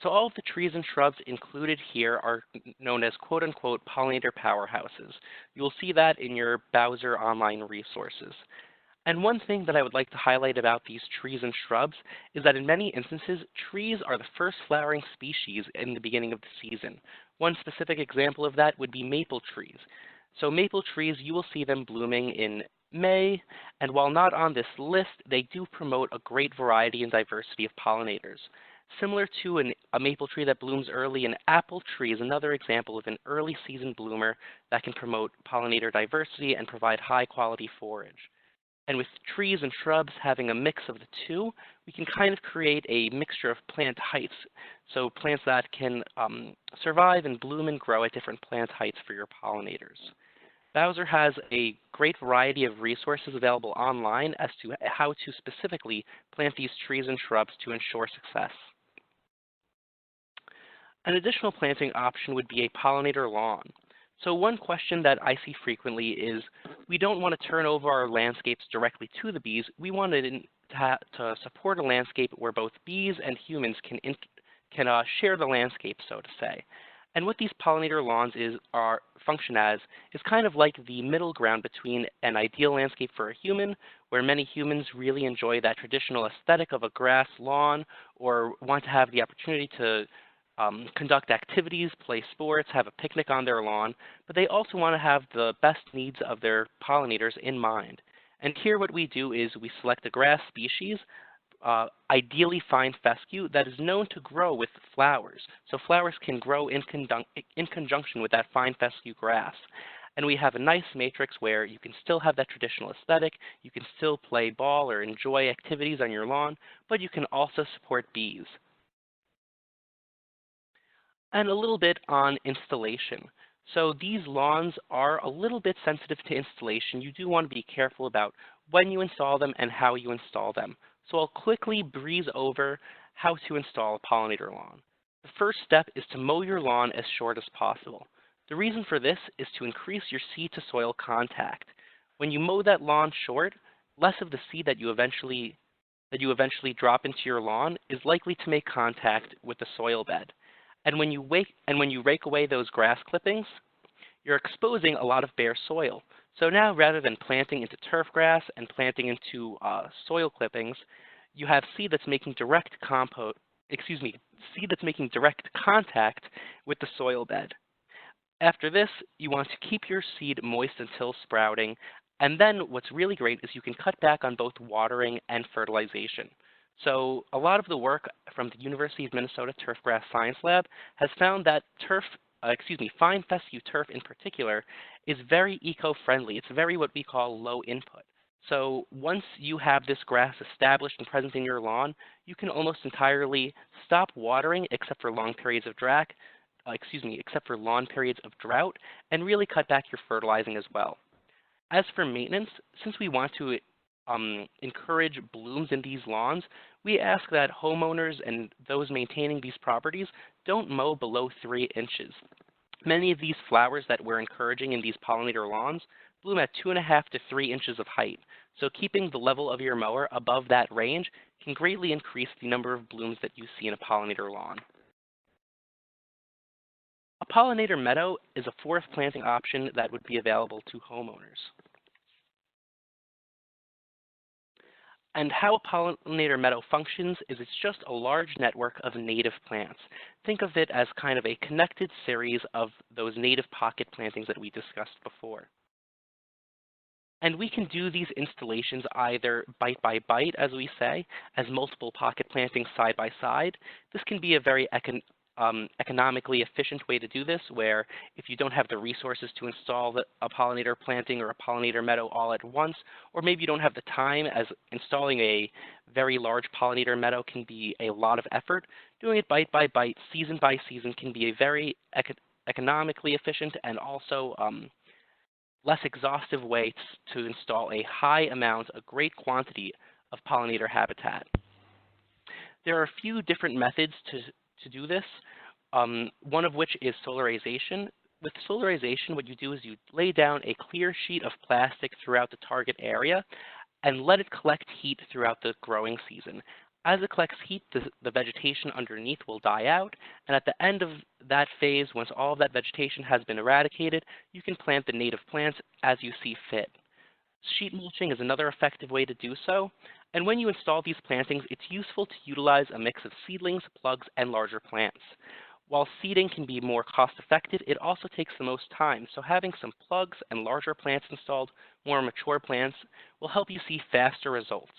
So all of the trees and shrubs included here are known as quote-unquote pollinator powerhouses. You'll see that in your Bowser online resources. And one thing that I would like to highlight about these trees and shrubs is that in many instances, trees are the first flowering species in the beginning of the season. One specific example of that would be maple trees. So maple trees, you will see them blooming in May, and while not on this list, they do promote a great variety and diversity of pollinators. Similar to a maple tree that blooms early, an apple tree is another example of an early season bloomer that can promote pollinator diversity and provide high quality forage. And with trees and shrubs having a mix of the two, we can kind of create a mixture of plant heights. So plants that can survive and bloom and grow at different plant heights for your pollinators. Bowser has a great variety of resources available online as to how to specifically plant these trees and shrubs to ensure success. An additional planting option would be a pollinator lawn. So one question that I see frequently is, we don't want to turn over our landscapes directly to the bees. We want to support a landscape where both bees and humans can share the landscape, so to say. And what these pollinator lawns function as is kind of like the middle ground between an ideal landscape for a human, where many humans really enjoy that traditional aesthetic of a grass lawn, or want to have the opportunity to conduct activities, play sports, have a picnic on their lawn, but they also want to have the best needs of their pollinators in mind. And here what we do is we select a grass species, ideally fine fescue, that is known to grow with flowers. So flowers can grow in conjunction with that fine fescue grass. And we have a nice matrix where you can still have that traditional aesthetic, you can still play ball or enjoy activities on your lawn, but you can also support bees. And a little bit on installation. So these lawns are a little bit sensitive to installation. You do want to be careful about when you install them and how you install them. So I'll quickly breeze over how to install a pollinator lawn. The first step is to mow your lawn as short as possible. The reason for this is to increase your seed to soil contact. When you mow that lawn short, less of the seed that you eventually drop into your lawn is likely to make contact with the soil bed. And when you rake away those grass clippings, you're exposing a lot of bare soil. So now, rather than planting into turf grass and planting into soil clippings, you have seed that's making direct contact with the soil bed. After this, you want to keep your seed moist until sprouting. And then what's really great is you can cut back on both watering and fertilization. So a lot of the work from the University of Minnesota Turfgrass Science Lab has found that fine fescue turf in particular is very eco-friendly. It's very what we call low input. So once you have this grass established and present in your lawn, you can almost entirely stop watering except for lawn periods of drought, and really cut back your fertilizing as well. As for maintenance, since we want to encourage blooms in these lawns, we ask that homeowners and those maintaining these properties don't mow below 3 inches. Many of these flowers that we're encouraging in these pollinator lawns bloom at 2.5 to 3 inches of height. So keeping the level of your mower above that range can greatly increase the number of blooms that you see in a pollinator lawn. A pollinator meadow is a forest planting option that would be available to homeowners. And how a pollinator meadow functions is it's just a large network of native plants. Think of it as kind of a connected series of those native pocket plantings that we discussed before. And we can do these installations either bite by bite, as we say, as multiple pocket plantings side by side. This can be a very economically efficient way to do this, where if you don't have the resources to install a pollinator planting or a pollinator meadow all at once, or maybe you don't have the time, as installing a very large pollinator meadow can be a lot of effort, doing it bite by bite, season by season can be a very economically efficient and also less exhaustive way to install a high amount, a great quantity of pollinator habitat. There are a few different methods to do this, one of which is solarization. With solarization, what you do is you lay down a clear sheet of plastic throughout the target area and let it collect heat throughout the growing season. As it collects heat, the vegetation underneath will die out, and at the end of that phase, once all of that vegetation has been eradicated, you can plant the native plants as you see fit. Sheet mulching is another effective way to do so, and when you install these plantings, it's useful to utilize a mix of seedlings, plugs, and larger plants. While seeding can be more cost-effective, it also takes the most time, so having some plugs and larger plants installed, more mature plants, will help you see faster results.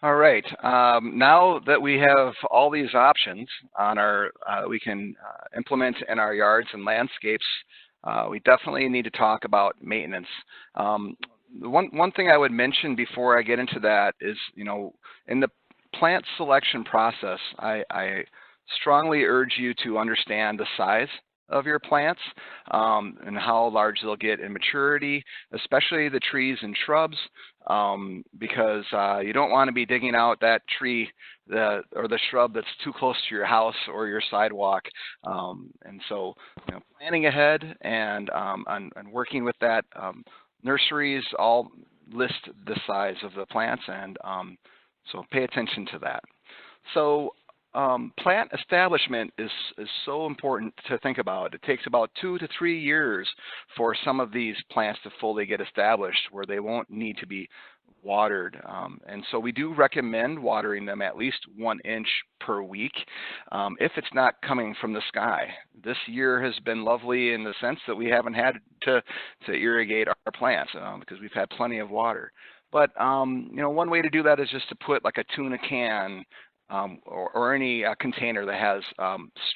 All right. Now that we have all these options on our, we can implement in our yards and landscapes, we definitely need to talk about maintenance. One thing I would mention before I get into that is, in the plant selection process, I strongly urge you to understand the size of your plants and how large they'll get in maturity, especially the trees and shrubs. because you don't want to be digging out that tree or the shrub that's too close to your house or your sidewalk. And so, planning ahead and working with that, nurseries all list the size of the plants, and so pay attention to that. So plant establishment is so important to think about. It takes about 2 to 3 years for some of these plants to fully get established where they won't need to be watered. And so we do recommend watering them at least 1 inch per week if it's not coming from the sky. This year has been lovely in the sense that we haven't had to irrigate our plants because we've had plenty of water. But one way to do that is just to put like a tuna can or any container that has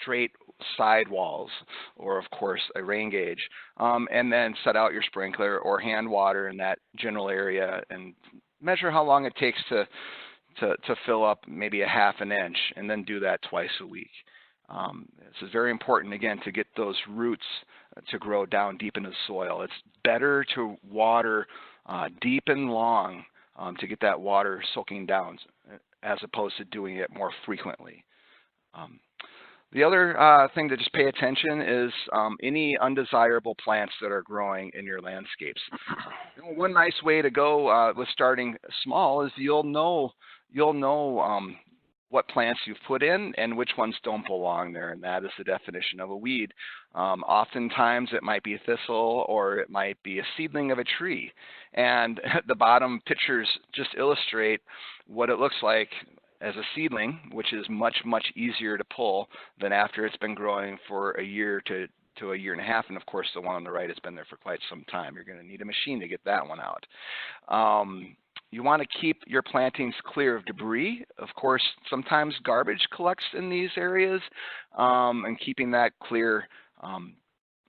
straight side walls, or of course a rain gauge, and then set out your sprinkler or hand water in that general area and measure how long it takes to fill up maybe a ½ inch, and then do that twice a week. This is very important, again, to get those roots to grow down deep into the soil. It's better to water deep and long to get that water soaking down, as opposed to doing it more frequently. The other thing to just pay attention is any undesirable plants that are growing in your landscapes. One nice way to go with starting small is you'll know what plants you've put in and which ones don't belong there, and that is the definition of a weed. Oftentimes it might be a thistle, or it might be a seedling of a tree, and the bottom pictures just illustrate what it looks like as a seedling, which is much easier to pull than after it's been growing for a year to a year and a half. And of course the one on the right has been there for quite some time. You're going to need a machine to get that one out. You want to keep your plantings clear of debris. Of course, sometimes garbage collects in these areas, and keeping that clear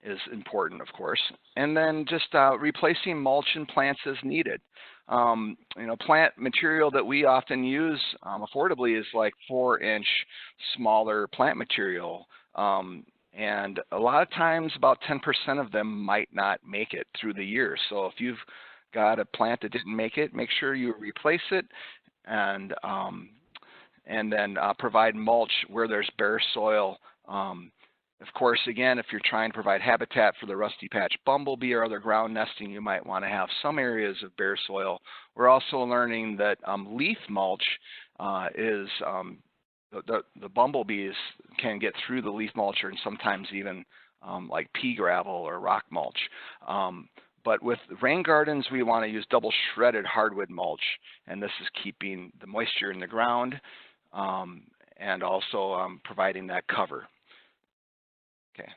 is important, of course. And then just replacing mulch and plants as needed. Plant material that we often use affordably is like 4-inch smaller plant material. And a lot of times about 10% of them might not make it through the year. So if you've got a plant that didn't make it, make sure you replace it, and then provide mulch where there's bare soil. Of course, again, if you're trying to provide habitat for the rusty patch bumblebee or other ground nesting, you might want to have some areas of bare soil. We're also learning that leaf mulch is the bumblebees can get through the leaf mulcher, and sometimes even like pea gravel or rock mulch. But with rain gardens, we want to use double shredded hardwood mulch, and this is keeping the moisture in the ground and also providing that cover. Okay.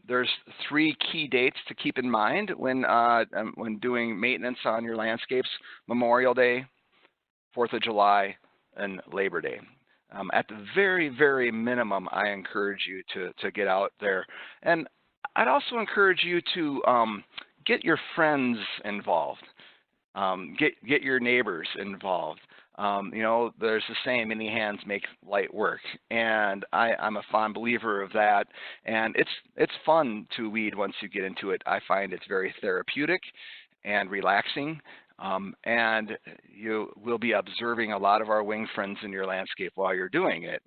There's 3 key dates to keep in mind when doing maintenance on your landscapes: Memorial Day, 4th of July, and Labor Day. At the very minimum, I encourage you to get out there. And I'd also encourage you to get your friends involved, get your neighbors involved. There's the saying, many hands make light work, and I'm a fond believer of that. And it's fun to weed once you get into it. I find it's very therapeutic and relaxing, and you will be observing a lot of our wing friends in your landscape while you're doing it.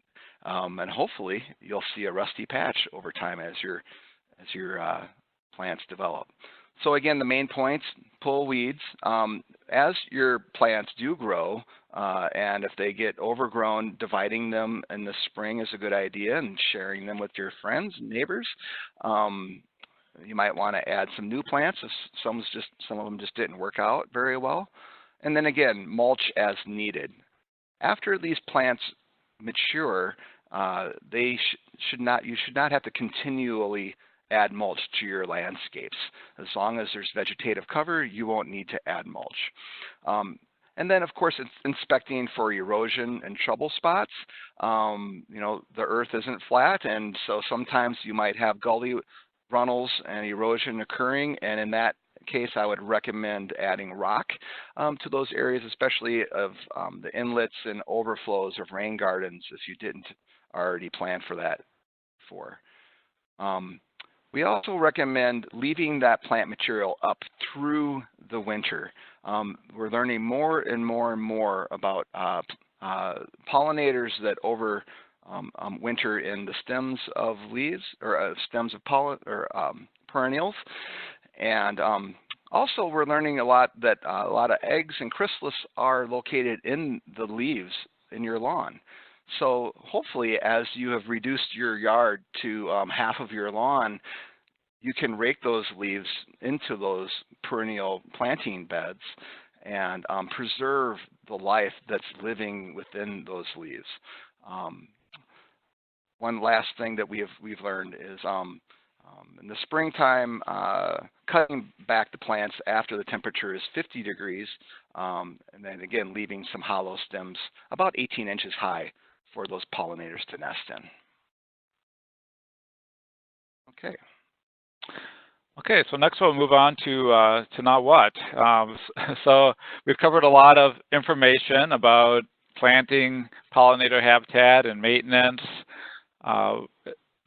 And hopefully you'll see a rusty patch over time as your plants develop. So again, the main points: pull weeds. As your plants do grow, and if they get overgrown, dividing them in the spring is a good idea, and sharing them with your friends and neighbors. You might want to add some new plants. Some of them just didn't work out very well. And then again, mulch as needed. After these plants mature, you should not have to continually add mulch to your landscapes. As long as there's vegetative cover, you won't need to add mulch. And then, of course, it's inspecting for erosion and trouble spots. The earth isn't flat, and so sometimes you might have gully runnels and erosion occurring, and in that case, I would recommend adding rock to those areas, especially of the inlets and overflows of rain gardens if you didn't already plan for that before. We also recommend leaving that plant material up through the winter. We're learning more and more and more about pollinators that winter in the stems of leaves or stems of perennials, and also we're learning a lot that a lot of eggs and chrysalis are located in the leaves in your lawn. So hopefully, as you have reduced your yard to half of your lawn, you can rake those leaves into those perennial planting beds and preserve the life that's living within those leaves. One last thing that we've learned is in the springtime, cutting back the plants after the temperature is 50 degrees, and then again leaving some hollow stems about 18 inches high for those pollinators to nest in. Okay. Okay, so next we'll move on to now what. So we've covered a lot of information about planting, pollinator habitat, and maintenance.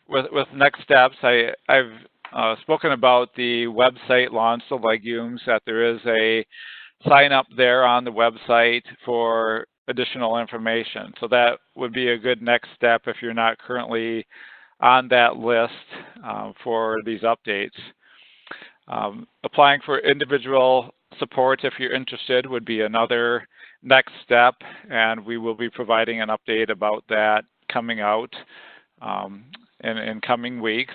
With next steps, I've spoken about the website Lawns to Legumes, that there is a sign up there on the website for additional information. So that would be a good next step if you're not currently on that list for these updates. Applying for individual support if you're interested would be another next step, and we will be providing an update about that coming out in coming weeks.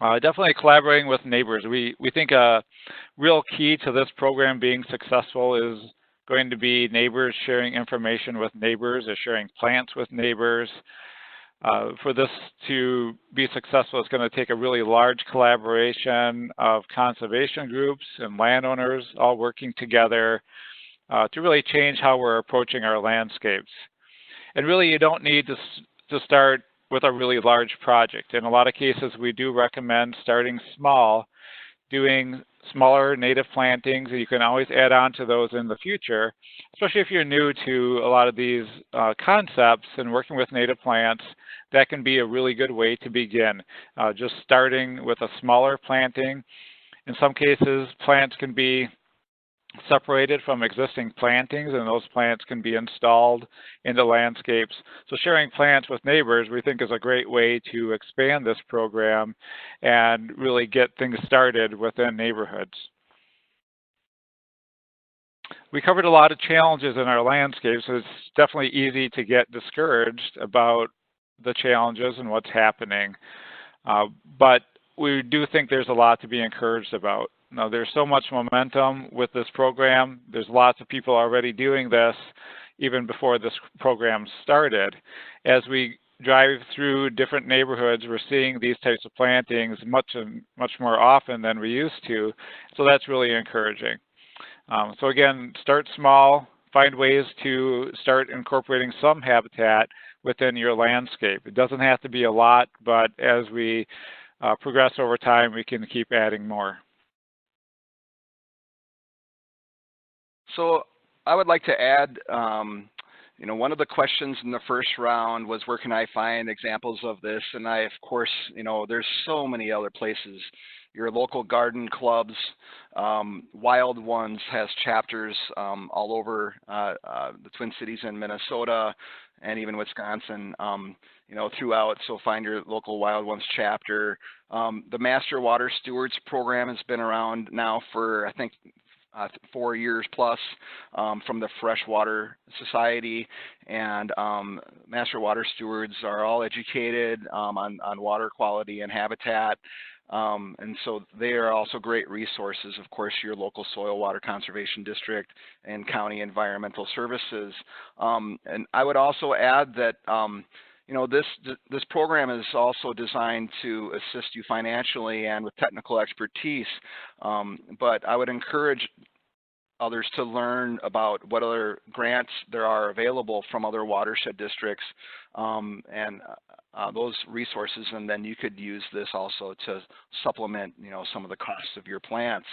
Definitely collaborating with neighbors. We think a real key to this program being successful is going to be neighbors sharing information with neighbors or sharing plants with neighbors. For this to be successful, it's going to take a really large collaboration of conservation groups and landowners all working together to really change how we're approaching our landscapes. And really, you don't need to start with a really large project. In a lot of cases, we do recommend starting small, doing smaller native plantings, and you can always add on to those in the future, especially if you're new to a lot of these concepts and working with native plants. That can be a really good way to begin, just starting with a smaller planting. In some cases, plants can be separated from existing plantings, and those plants can be installed into landscapes. So sharing plants with neighbors, we think, is a great way to expand this program and really get things started within neighborhoods. We covered a lot of challenges in our landscapes, so it's definitely easy to get discouraged about the challenges and what's happening. But we do think there's a lot to be encouraged about. Now, there's so much momentum with this program. There's lots of people already doing this even before this program started. As we drive through different neighborhoods, we're seeing these types of plantings much more often than we used to. So that's really encouraging. So again, start small, find ways to start incorporating some habitat within your landscape. It doesn't have to be a lot, but as we progress over time, we can keep adding more. So I would like to add, one of the questions in the first round was, where can I find examples of this? And of course, there's so many other places. Your local garden clubs, Wild Ones has chapters all over the Twin Cities in Minnesota and even Wisconsin, throughout. So find your local Wild Ones chapter. The Master Water Stewards program has been around now for, I think, 4 years plus, from the Freshwater Society, and Master Water Stewards are all educated on water quality and habitat, and so they are also great resources. Of course, your local Soil Water Conservation District and County Environmental Services. And I would also add that this program is also designed to assist you financially and with technical expertise, but I would encourage others to learn about what other grants there are available from other watershed districts and those resources, and then you could use this also to supplement, some of the costs of your plants.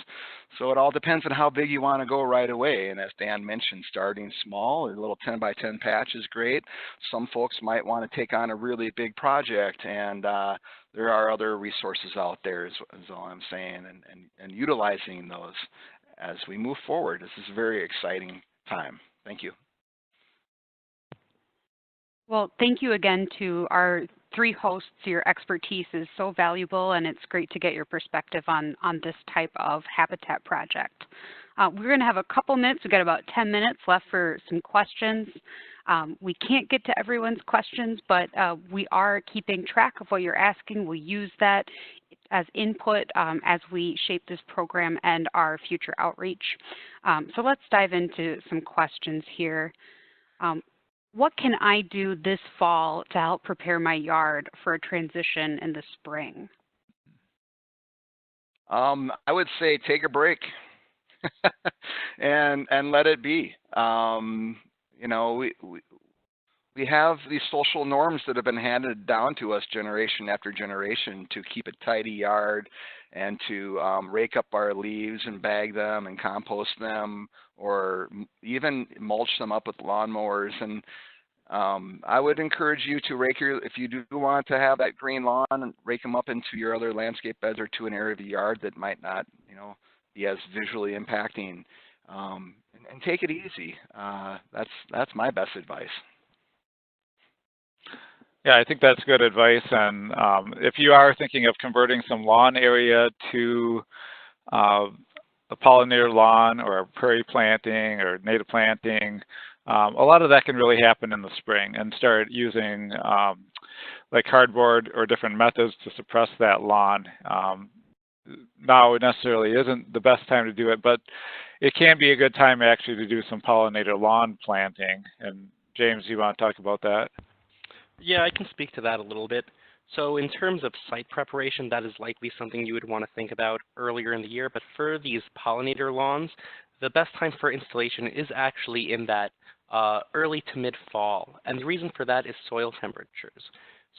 So it all depends on how big you want to go right away. And as Dan mentioned, starting small, a little 10 by 10 patch is great. Some folks might want to take on a really big project, and there are other resources out there, is all I'm saying, and utilizing those as we move forward. This is a very exciting time. Thank you. Well, thank you again to our 3 hosts. Your expertise is so valuable, and it's great to get your perspective on this type of habitat project. We're going to have a couple minutes. We've got about 10 minutes left for some questions. We can't get to everyone's questions, but we are keeping track of what you're asking. We'll use that as input as we shape this program and our future outreach. So let's dive into some questions here. What can I do this fall to help prepare my yard for a transition in the spring? I would say take a break and let it be. We have these social norms that have been handed down to us generation after generation to keep a tidy yard and to rake up our leaves and bag them and compost them, or even mulch them up with lawnmowers. And I would encourage you to if you do want to have that green lawn, and rake them up into your other landscape beds or to an area of the yard that might not, be as visually impacting, and take it easy. That's my best advice. Yeah, I think that's good advice. And if you are thinking of converting some lawn area to a pollinator lawn or a prairie planting or native planting, a lot of that can really happen in the spring, and start using like cardboard or different methods to suppress that lawn. Now it necessarily isn't the best time to do it, but it can be a good time actually to do some pollinator lawn planting. And James, you want to talk about that? Yeah, I can speak to that a little bit. So in terms of site preparation, that is likely something you would want to think about earlier in the year. But for these pollinator lawns, the best time for installation is actually in that early to mid-fall. And the reason for that is soil temperatures.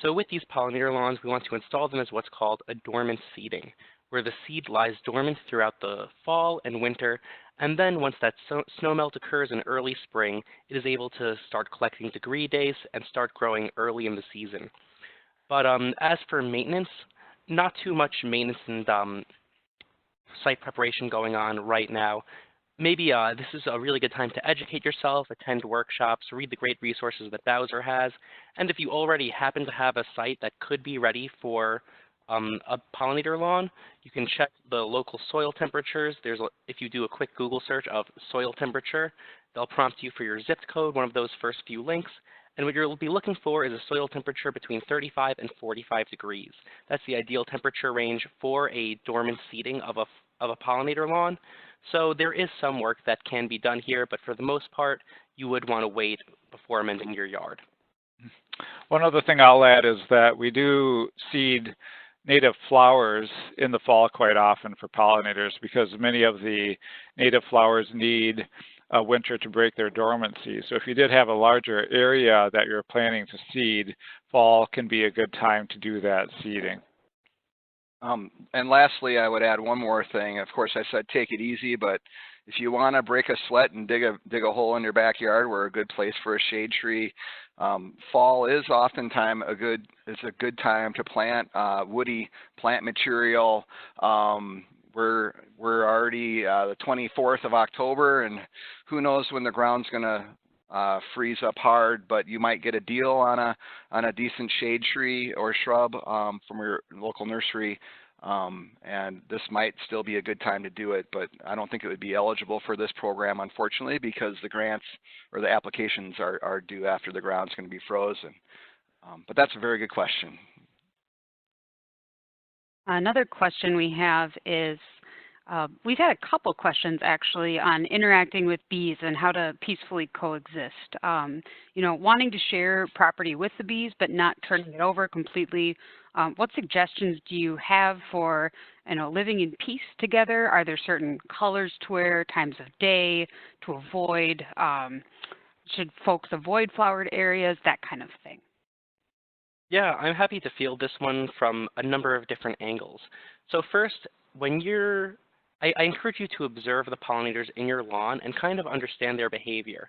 So with these pollinator lawns, we want to install them as what's called a dormant seeding, where the seed lies dormant throughout the fall and winter. And then once that snowmelt occurs in early spring, it is able to start collecting degree days and start growing early in the season. But as for maintenance, not too much maintenance and site preparation going on right now. Maybe this is a really good time to educate yourself, attend workshops, read the great resources that Bowser has, and if you already happen to have a site that could be ready for a pollinator lawn, you can check the local soil temperatures. If you do a quick Google search of soil temperature, they'll prompt you for your zip code, one of those first few links. And what you'll be looking for is a soil temperature between 35 and 45 degrees. That's the ideal temperature range for a dormant seeding of a pollinator lawn. So there is some work that can be done here, but for the most part, you would want to wait before amending your yard. One other thing I'll add is that we do seed native flowers in the fall quite often for pollinators, because many of the native flowers need a winter to break their dormancy. So if you did have a larger area that you're planning to seed, fall can be a good time to do that seeding. And lastly, I would add one more thing. Of course, I said take it easy, but if you want to break a sweat and dig a hole in your backyard, we're a good place for a shade tree. Fall is oftentimes a good time to plant woody plant material. We're already the 24th of October, and who knows when the ground's going to freeze up hard, but you might get a deal on a decent shade tree or shrub from your local nursery, and this might still be a good time to do it, but I don't think it would be eligible for this program, unfortunately, because the grants or the applications are due after the ground's going to be frozen. But that's a very good question. Another question we have is, We've had a couple questions actually on interacting with bees and how to peacefully coexist. Wanting to share property with the bees but not turning it over completely. What suggestions do you have for living in peace together? Are there certain colors to wear, times of day to avoid? Should folks avoid flowered areas? That kind of thing. Yeah, I'm happy to field this one from a number of different angles. So first, I encourage you to observe the pollinators in your lawn and kind of understand their behavior.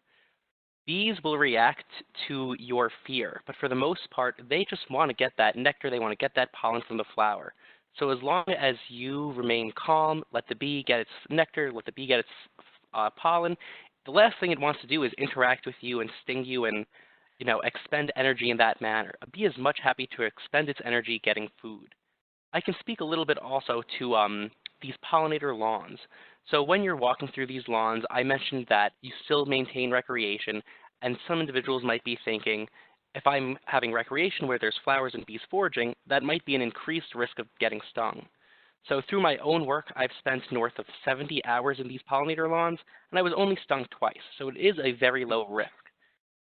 Bees will react to your fear, but for the most part, they just want to get that nectar, they want to get that pollen from the flower. So as long as you remain calm, let the bee get its nectar, let the bee get its pollen, the last thing it wants to do is interact with you and sting you and expend energy in that manner. A bee is much happy to expend its energy getting food. I can speak a little bit also to these pollinator lawns. So when you're walking through these lawns, I mentioned that you still maintain recreation, and some individuals might be thinking, if I'm having recreation where there's flowers and bees foraging, that might be an increased risk of getting stung. So through my own work, I've spent north of 70 hours in these pollinator lawns, and I was only stung twice, so it is a very low risk.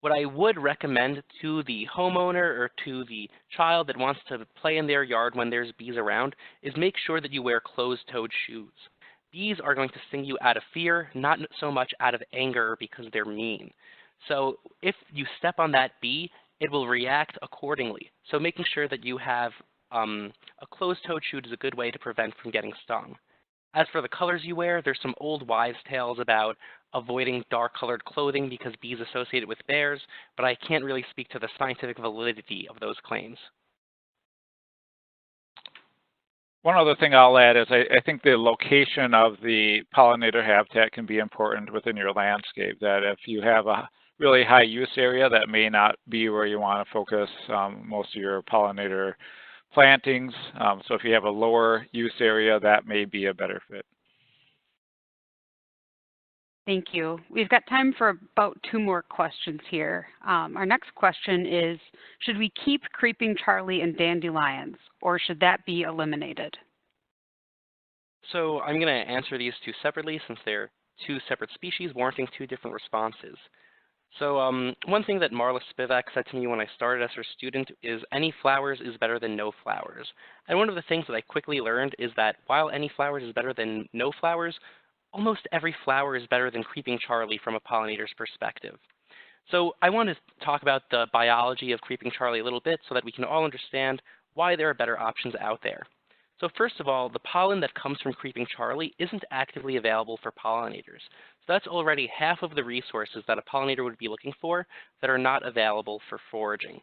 What I would recommend to the homeowner or to the child that wants to play in their yard when there's bees around is make sure that you wear closed-toed shoes. Bees are going to sting you out of fear, not so much out of anger because they're mean. So if you step on that bee, it will react accordingly. So making sure that you have a closed-toed shoe is a good way to prevent from getting stung. As for the colors you wear, there's some old wives' tales about avoiding dark-colored clothing because bees associate it with bears, but I can't really speak to the scientific validity of those claims. One other thing I'll add is I think the location of the pollinator habitat can be important within your landscape, that if you have a really high use area, that may not be where you want to focus most of your pollinator plantings. So if you have a lower use area, that may be a better fit. Thank you. We've got time for about 2 more questions here. Our next question is, should we keep creeping Charlie and dandelions, or should that be eliminated? So I'm going to answer these 2 separately since they're 2 separate species warranting 2 different responses. So one thing that Marla Spivak said to me when I started as her student is any flowers is better than no flowers. And one of the things that I quickly learned is that while any flowers is better than no flowers, almost every flower is better than creeping Charlie from a pollinator's perspective. So I want to talk about the biology of creeping Charlie a little bit so that we can all understand why there are better options out there. So first of all, the pollen that comes from creeping Charlie isn't actively available for pollinators. So that's already half of the resources that a pollinator would be looking for that are not available for foraging.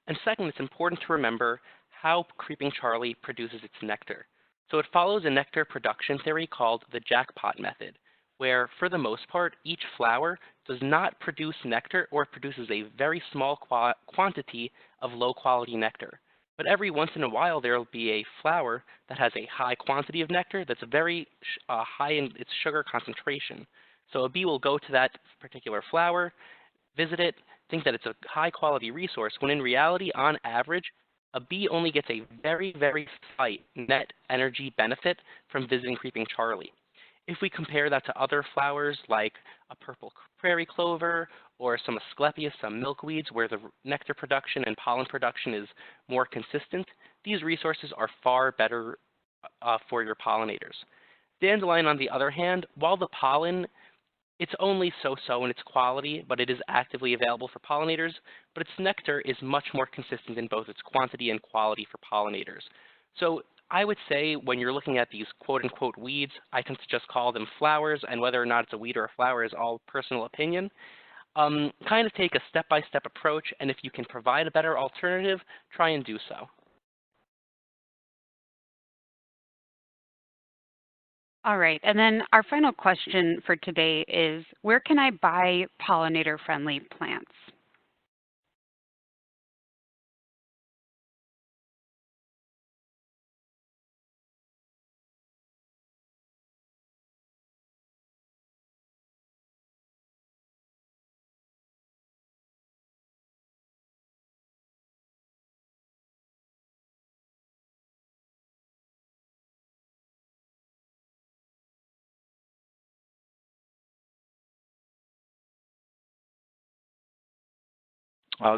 And second, it's important to remember how creeping Charlie produces its nectar. So it follows a nectar production theory called the jackpot method, where for the most part, each flower does not produce nectar or produces a very small quantity of low quality nectar. But every once in a while, there will be a flower that has a high quantity of nectar that's very high in its sugar concentration. So a bee will go to that particular flower, visit it, think that it's a high quality resource, when in reality, on average, a bee only gets a very, very slight net energy benefit from visiting creeping Charlie. If we compare that to other flowers like a purple prairie clover or some Asclepias, some milkweeds, where the nectar production and pollen production is more consistent, these resources are far better for your pollinators. Dandelion, on the other hand, while the pollen, it's only so-so in its quality, but it is actively available for pollinators, but its nectar is much more consistent in both its quantity and quality for pollinators. So I would say when you're looking at these quote-unquote weeds, I can just call them flowers, and whether or not it's a weed or a flower is all personal opinion. Kind of take a step-by-step approach, and if you can provide a better alternative, try and do so. All right, and then our final question for today is, where can I buy pollinator-friendly plants?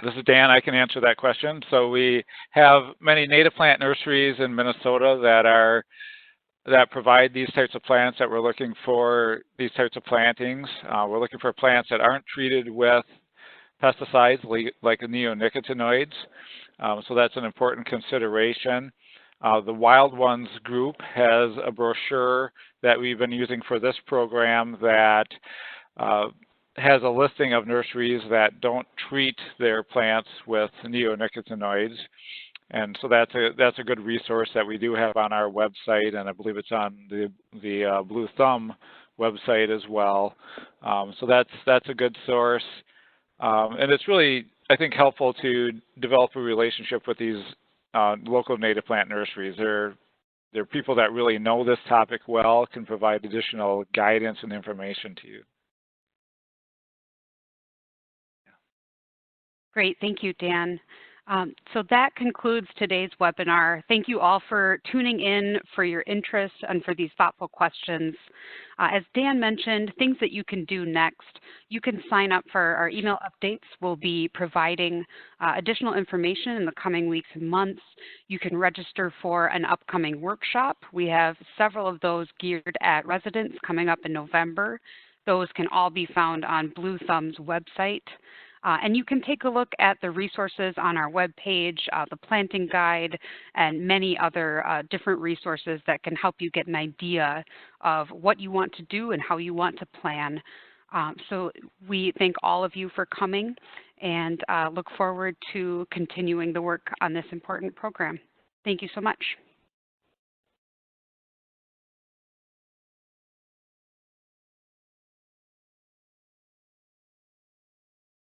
This is Dan. I can answer that question. So we have many native plant nurseries in Minnesota that provide these types of plants that we're looking for these types of plantings. We're looking for plants that aren't treated with pesticides like neonicotinoids. So that's an important consideration. The Wild Ones group has a brochure that we've been using for this program that has a listing of nurseries that don't treat their plants with neonicotinoids. And so that's a good resource that we do have on our website, and I believe it's on the Blue Thumb website as well. So that's a good source. And it's really, I think, helpful to develop a relationship with these local native plant nurseries. They're people that really know this topic well, can provide additional guidance and information to you. Great, thank you, Dan. So that concludes today's webinar. Thank you all for tuning in, for your interest, and for these thoughtful questions. As Dan mentioned, things that you can do next. You can sign up for our email updates. We'll be providing additional information in the coming weeks and months. You can register for an upcoming workshop. We have several of those geared at residents coming up in November. Those can all be found on Blue Thumb's website. And you can take a look at the resources on our webpage, the planting guide, and many other different resources that can help you get an idea of what you want to do and how you want to plan. So we thank all of you for coming and look forward to continuing the work on this important program. Thank you so much.